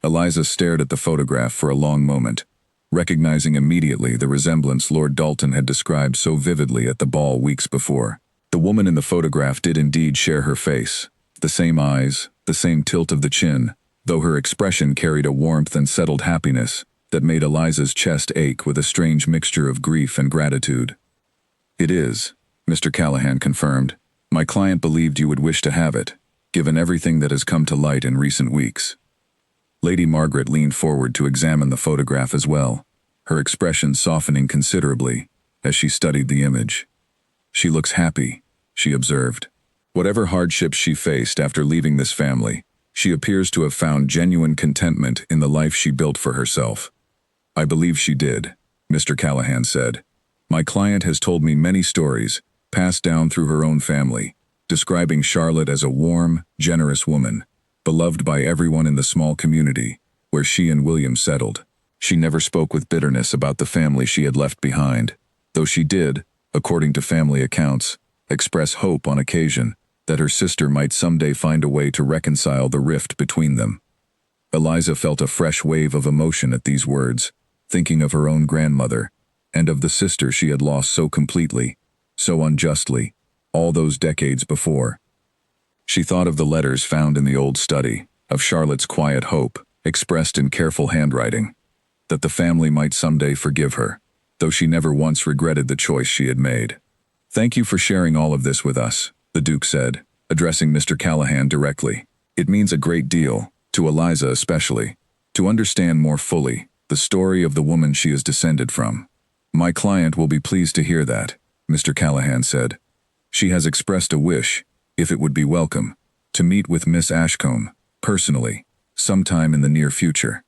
Eliza stared at the photograph for a long moment, recognizing immediately the resemblance Lord Dalton had described so vividly at the ball weeks before. The woman in the photograph did indeed share her face, the same eyes, the same tilt of the chin, though her expression carried a warmth and settled happiness that made Eliza's chest ache with a strange mixture of grief and gratitude. It is, Mr. Callahan confirmed. My client believed you would wish to have it, given everything that has come to light in recent weeks. Lady Margaret leaned forward to examine the photograph as well, her expression softening considerably as she studied the image. She looks happy, she observed. Whatever hardships she faced after leaving this family, she appears to have found genuine contentment in the life she built for herself. I believe she did, Mr. Callahan said. My client has told me many stories, passed down through her own family, describing Charlotte as a warm, generous woman, beloved by everyone in the small community where she and William settled. She never spoke with bitterness about the family she had left behind, though she did, according to family accounts, express hope on occasion that her sister might someday find a way to reconcile the rift between them. Eliza felt a fresh wave of emotion at these words, thinking of her own grandmother, and of the sister she had lost so completely, so unjustly, all those decades before. She thought of the letters found in the old study, of Charlotte's quiet hope, expressed in careful handwriting, that the family might someday forgive her, though she never once regretted the choice she had made. Thank you for sharing all of this with us, the Duke said, addressing Mr. Callahan directly. It means a great deal, to Eliza especially, to understand more fully the story of the woman she is descended from. My client will be pleased to hear that, Mr. Callahan said. She has expressed a wish, if it would be welcome, to meet with Miss Ashcombe, personally, sometime in the near future.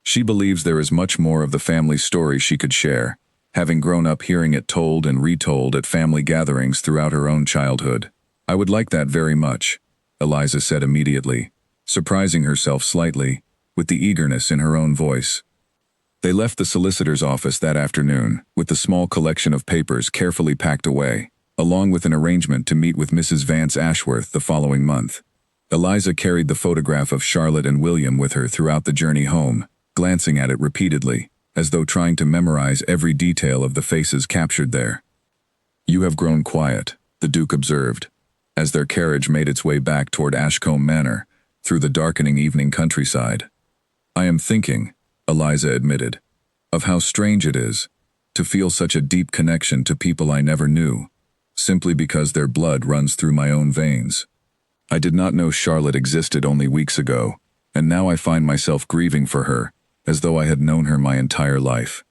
She believes there is much more of the family story she could share, having grown up hearing it told and retold at family gatherings throughout her own childhood. I would like that very much, Eliza said immediately, surprising herself slightly, with the eagerness in her own voice. They left the solicitor's office that afternoon, with the small collection of papers carefully packed away, along with an arrangement to meet with Mrs. Vance Ashworth the following month. Eliza carried the photograph of Charlotte and William with her throughout the journey home, glancing at it repeatedly, as though trying to memorize every detail of the faces captured there. You have grown quiet, the Duke observed, as their carriage made its way back toward Ashcombe Manor, through the darkening evening countryside. I am thinking, Eliza admitted, of how strange it is to feel such a deep connection to people I never knew, simply because their blood runs through my own veins. I did not know Charlotte existed only weeks ago, and now I find myself grieving for her, as though I had known her my entire life.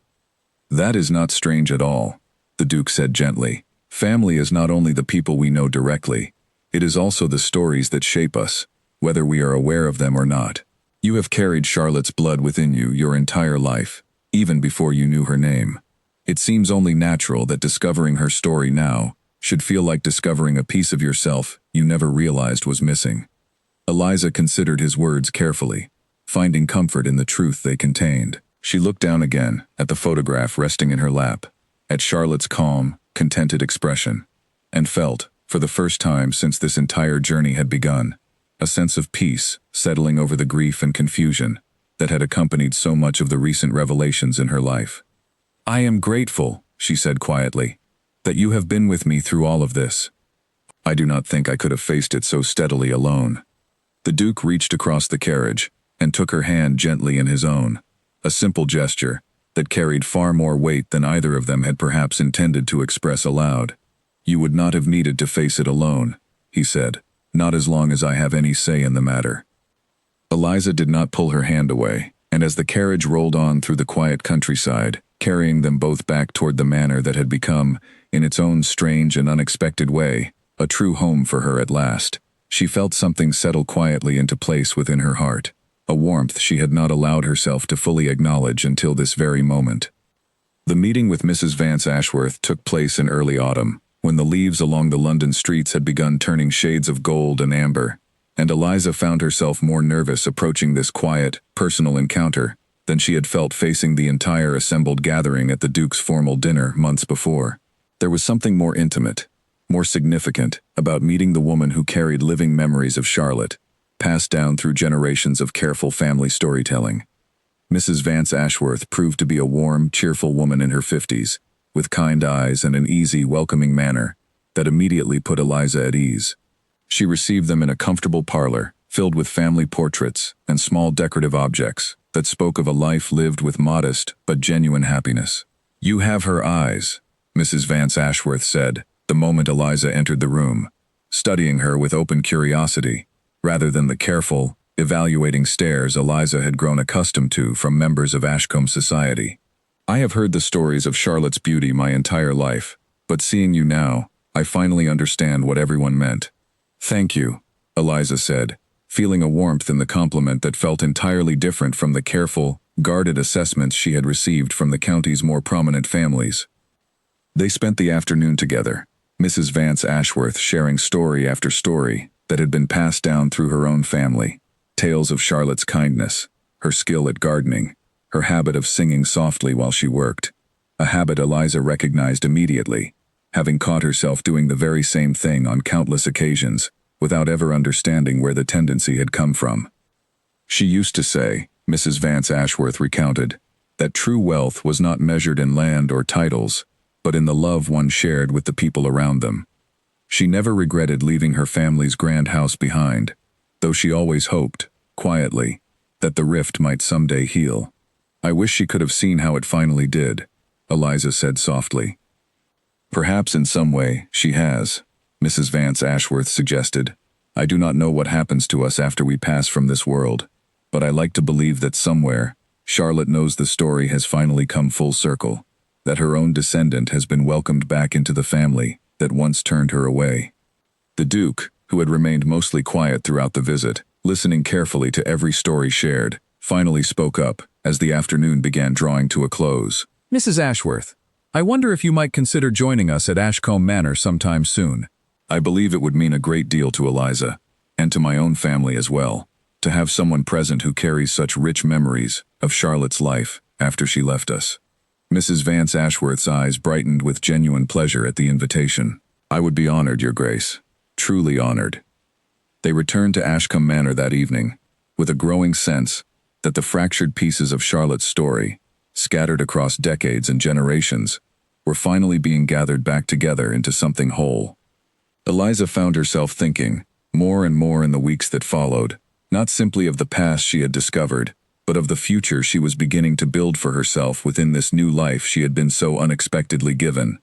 That is not strange at all, the Duke said gently. Family is not only the people we know directly, it is also the stories that shape us, whether we are aware of them or not. You have carried Charlotte's blood within you your entire life, even before you knew her name. It seems only natural that discovering her story now should feel like discovering a piece of yourself you never realized was missing. Eliza considered his words carefully, finding comfort in the truth they contained. She looked down again at the photograph resting in her lap, at Charlotte's calm, contented expression, and felt, for the first time since this entire journey had begun, a sense of peace settling over the grief and confusion that had accompanied so much of the recent revelations in her life. I am grateful, she said quietly, that you have been with me through all of this. I do not think I could have faced it so steadily alone. The Duke reached across the carriage and took her hand gently in his own, a simple gesture that carried far more weight than either of them had perhaps intended to express aloud. You would not have needed to face it alone, he said. Not as long as I have any say in the matter. Eliza did not pull her hand away, and as the carriage rolled on through the quiet countryside, carrying them both back toward the manor that had become, in its own strange and unexpected way, a true home for her at last, she felt something settle quietly into place within her heart, a warmth she had not allowed herself to fully acknowledge until this very moment. The meeting with Mrs. Vance Ashworth took place in early autumn, when the leaves along the London streets had begun turning shades of gold and amber, and Eliza found herself more nervous approaching this quiet, personal encounter than she had felt facing the entire assembled gathering at the Duke's formal dinner months before. There was something more intimate, more significant, about meeting the woman who carried living memories of Charlotte, passed down through generations of careful family storytelling. Mrs. Vance Ashworth proved to be a warm, cheerful woman in her 50s, with kind eyes and an easy, welcoming manner that immediately put Eliza at ease. She received them in a comfortable parlor, filled with family portraits and small decorative objects that spoke of a life lived with modest but genuine happiness. "You have her eyes," Mrs. Vance Ashworth said, the moment Eliza entered the room, studying her with open curiosity, rather than the careful, evaluating stares Eliza had grown accustomed to from members of Ashcombe society. "I have heard the stories of Charlotte's beauty my entire life, but seeing you now, I finally understand what everyone meant." "Thank you," Eliza said, feeling a warmth in the compliment that felt entirely different from the careful, guarded assessments she had received from the county's more prominent families. They spent the afternoon together, Mrs. Vance Ashworth sharing story after story that had been passed down through her own family, tales of Charlotte's kindness, her skill at gardening, her habit of singing softly while she worked, a habit Eliza recognized immediately, having caught herself doing the very same thing on countless occasions, without ever understanding where the tendency had come from. She used to say, Mrs. Vance Ashworth recounted, that true wealth was not measured in land or titles, but in the love one shared with the people around them. She never regretted leaving her family's grand house behind, though she always hoped, quietly, that the rift might someday heal. "I wish she could have seen how it finally did," Eliza said softly. "Perhaps in some way she has," Mrs. Vance Ashworth suggested. "I do not know what happens to us after we pass from this world, but I like to believe that somewhere, Charlotte knows the story has finally come full circle, that her own descendant has been welcomed back into the family that once turned her away." The Duke, who had remained mostly quiet throughout the visit, listening carefully to every story shared, finally spoke up as the afternoon began drawing to a close. "Mrs. Ashworth, I wonder if you might consider joining us at Ashcombe Manor sometime soon. I believe it would mean a great deal to Eliza, and to my own family as well, to have someone present who carries such rich memories of Charlotte's life after she left us." Mrs. Vance Ashworth's eyes brightened with genuine pleasure at the invitation. "I would be honored, Your Grace. Truly honored." They returned to Ashcombe Manor that evening, with a growing sense that the fractured pieces of Charlotte's story, scattered across decades and generations, were finally being gathered back together into something whole. Eliza found herself thinking, more and more in the weeks that followed, not simply of the past she had discovered, but of the future she was beginning to build for herself within this new life she had been so unexpectedly given.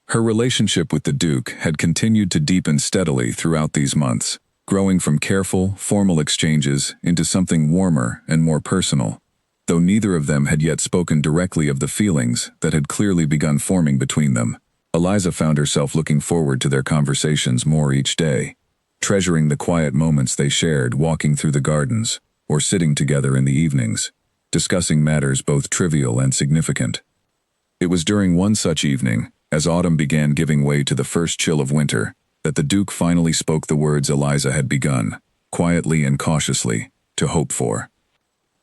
Her relationship with the Duke had continued to deepen steadily throughout these months, growing from careful, formal exchanges into something warmer and more personal, though neither of them had yet spoken directly of the feelings that had clearly begun forming between them. Eliza found herself looking forward to their conversations more each day, treasuring the quiet moments they shared walking through the gardens, or sitting together in the evenings, discussing matters both trivial and significant. It was during one such evening, as autumn began giving way to the first chill of winter, that the Duke finally spoke the words Eliza had begun, quietly and cautiously, to hope for.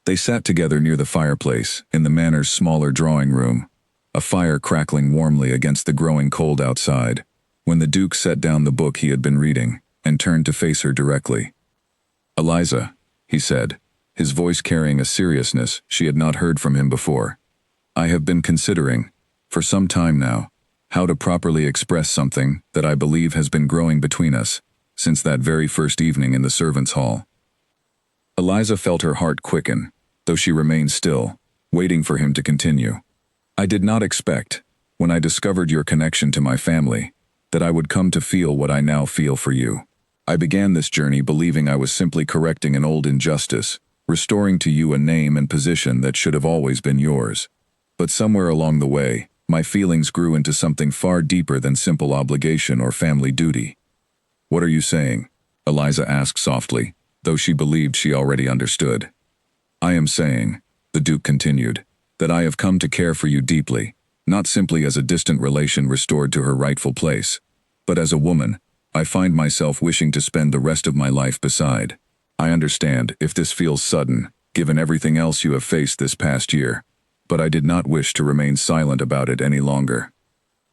They sat together near the fireplace, in the manor's smaller drawing room, a fire crackling warmly against the growing cold outside, when the Duke set down the book he had been reading, and turned to face her directly. "Eliza," he said, his voice carrying a seriousness she had not heard from him before, "I have been considering, for some time now, how to properly express something that I believe has been growing between us, since that very first evening in the servants' hall." Eliza felt her heart quicken, though she remained still, waiting for him to continue. "I did not expect, when I discovered your connection to my family, that I would come to feel what I now feel for you. I began this journey believing I was simply correcting an old injustice, restoring to you a name and position that should have always been yours. But somewhere along the way, my feelings grew into something far deeper than simple obligation or family duty. What are you saying? Eliza asked softly, though she believed she already understood. I am saying, the Duke continued, that I have come to care for you deeply, not simply as a distant relation restored to her rightful place, but as a woman, I find myself wishing to spend the rest of my life beside. I understand if this feels sudden, given everything else you have faced this past year, but I did not wish to remain silent about it any longer.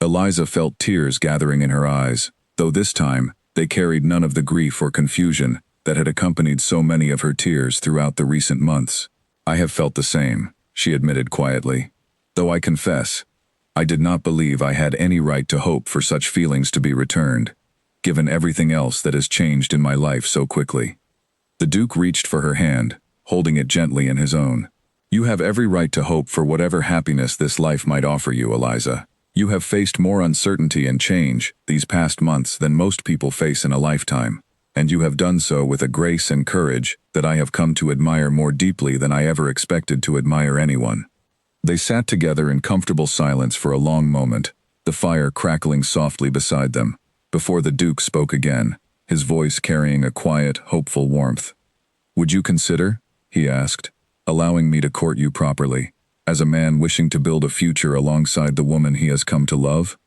Eliza felt tears gathering in her eyes, though this time, they carried none of the grief or confusion that had accompanied so many of her tears throughout the recent months. I have felt the same, she admitted quietly. Though I confess, I did not believe I had any right to hope for such feelings to be returned, given everything else that has changed in my life so quickly. The Duke reached for her hand, holding it gently in his own. You have every right to hope for whatever happiness this life might offer you, Eliza. You have faced more uncertainty and change these past months than most people face in a lifetime, and you have done so with a grace and courage that I have come to admire more deeply than I ever expected to admire anyone. They sat together in comfortable silence for a long moment, the fire crackling softly beside them, before the Duke spoke again, his voice carrying a quiet, hopeful warmth. Would you consider, he asked, allowing me to court you properly, as a man wishing to build a future alongside the woman he has come to love?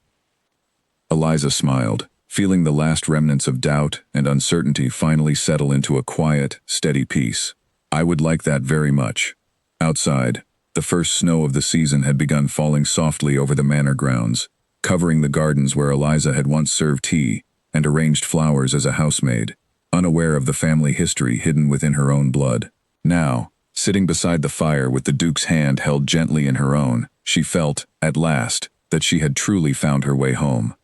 Eliza smiled, feeling the last remnants of doubt and uncertainty finally settle into a quiet, steady peace. I would like that very much. Outside, the first snow of the season had begun falling softly over the manor grounds, covering the gardens where Eliza had once served tea and arranged flowers as a housemaid, unaware of the family history hidden within her own blood. Now, sitting beside the fire with the Duke's hand held gently in her own, she felt, at last, that she had truly found her way home.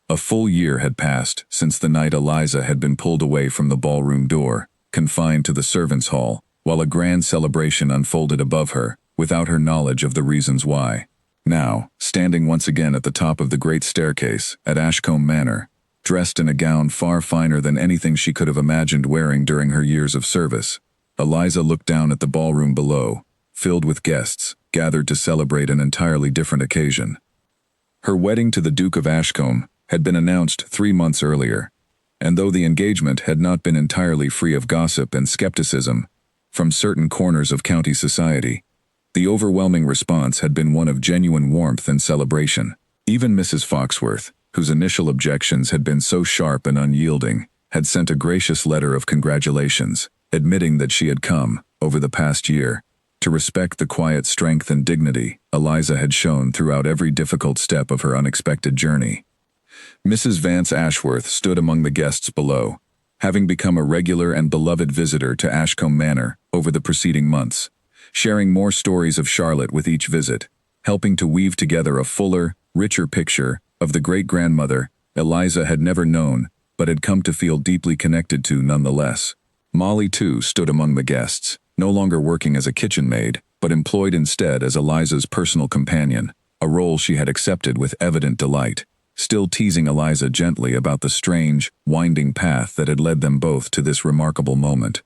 A full year had passed since the night Eliza had been pulled away from the ballroom door, confined to the servants' hall, while a grand celebration unfolded above her, without her knowledge of the reasons why. Now, standing once again at the top of the great staircase at Ashcombe Manor, dressed in a gown far finer than anything she could have imagined wearing during her years of service, Eliza looked down at the ballroom below, filled with guests, gathered to celebrate an entirely different occasion. Her wedding to the Duke of Ashcombe had been announced 3 months earlier, and though the engagement had not been entirely free of gossip and skepticism from certain corners of county society, the overwhelming response had been one of genuine warmth and celebration. Even Mrs. Foxworth, whose initial objections had been so sharp and unyielding, had sent a gracious letter of congratulations, admitting that she had come, over the past year, to respect the quiet strength and dignity Eliza had shown throughout every difficult step of her unexpected journey. Mrs. Vance Ashworth stood among the guests below, having become a regular and beloved visitor to Ashcombe Manor over the preceding months, sharing more stories of Charlotte with each visit, helping to weave together a fuller, richer picture of the great-grandmother Eliza had never known but had come to feel deeply connected to nonetheless. Molly, too, stood among the guests, no longer working as a kitchen maid, but employed instead as Eliza's personal companion, a role she had accepted with evident delight, still teasing Eliza gently about the strange, winding path that had led them both to this remarkable moment.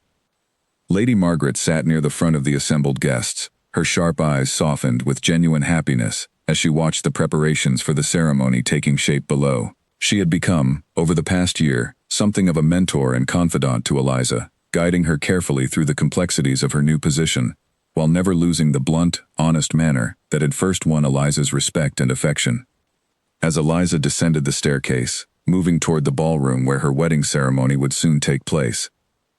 Lady Margaret sat near the front of the assembled guests, her sharp eyes softened with genuine happiness as she watched the preparations for the ceremony taking shape below. She had become, over the past year, something of a mentor and confidant to Eliza, guiding her carefully through the complexities of her new position, while never losing the blunt, honest manner that had first won Eliza's respect and affection. As Eliza descended the staircase, moving toward the ballroom where her wedding ceremony would soon take place,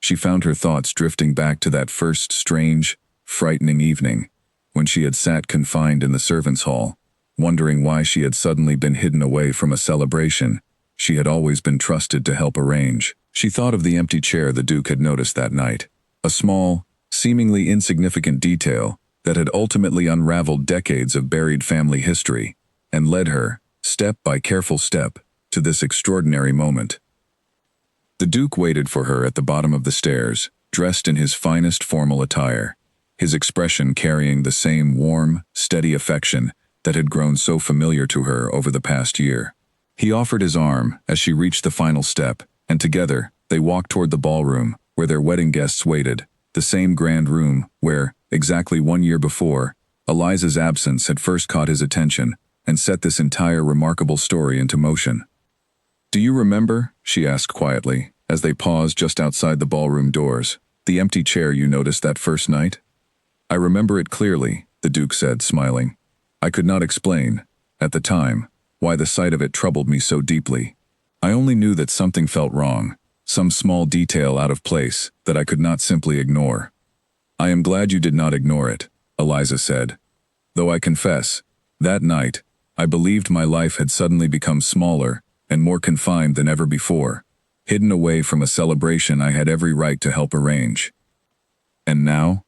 she found her thoughts drifting back to that first strange, frightening evening, when she had sat confined in the servants' hall, wondering why she had suddenly been hidden away from a celebration she had always been trusted to help arrange. She thought of the empty chair the Duke had noticed that night, a small, seemingly insignificant detail that had ultimately unraveled decades of buried family history, and led her, step by careful step, to this extraordinary moment. The Duke waited for her at the bottom of the stairs, dressed in his finest formal attire, his expression carrying the same warm, steady affection that had grown so familiar to her over the past year. He offered his arm as she reached the final step, and together, they walked toward the ballroom, where their wedding guests waited, the same grand room where, exactly 1 year before, Eliza's absence had first caught his attention and set this entire remarkable story into motion. "Do you remember," she asked quietly, as they paused just outside the ballroom doors, "the empty chair you noticed that first night?" "I remember it clearly," the Duke said, smiling. "I could not explain, at the time, why the sight of it troubled me so deeply. I only knew that something felt wrong, some small detail out of place that I could not simply ignore." "I am glad you did not ignore it," Eliza said. "Though I confess, that night, I believed my life had suddenly become smaller and more confined than ever before, hidden away from a celebration I had every right to help arrange." "And now?"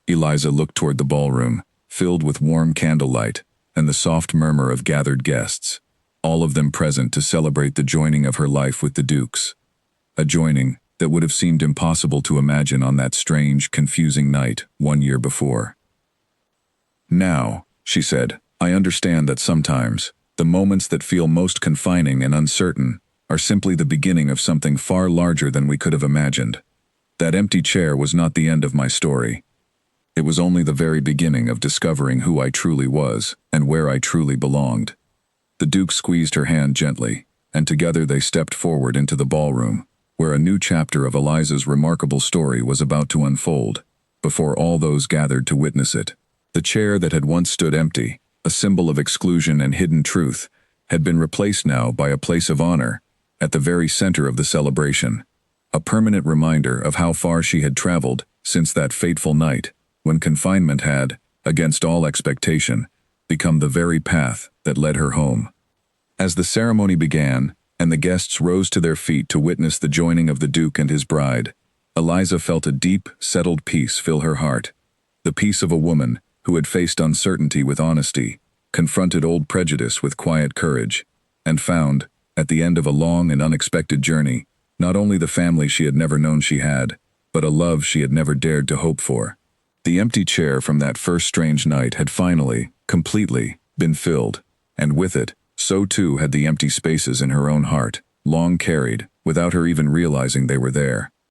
Eliza looked toward the ballroom, filled with warm candlelight and the soft murmur of gathered guests, all of them present to celebrate the joining of her life with the Duke's. A joining that would have seemed impossible to imagine on that strange, confusing night 1 year before. "Now," she said, "I understand that sometimes, the moments that feel most confining and uncertain are simply the beginning of something far larger than we could have imagined. That empty chair was not the end of my story. It was only the very beginning of discovering who I truly was and where I truly belonged." The Duke squeezed her hand gently, and together they stepped forward into the ballroom, where a new chapter of Eliza's remarkable story was about to unfold, before all those gathered to witness it. The chair that had once stood empty, a symbol of exclusion and hidden truth, had been replaced now by a place of honor, at the very center of the celebration, a permanent reminder of how far she had traveled since that fateful night, when confinement had, against all expectation, become the very path that led her home. As the ceremony began, and the guests rose to their feet to witness the joining of the Duke and his bride, Eliza felt a deep, settled peace fill her heart, the peace of a woman who had faced uncertainty with honesty, confronted old prejudice with quiet courage, and found, at the end of a long and unexpected journey, not only the family she had never known she had, but a love she had never dared to hope for. The empty chair from that first strange night had finally, completely, been filled, and with it, so too had the empty spaces in her own heart, long carried, without her even realizing they were there.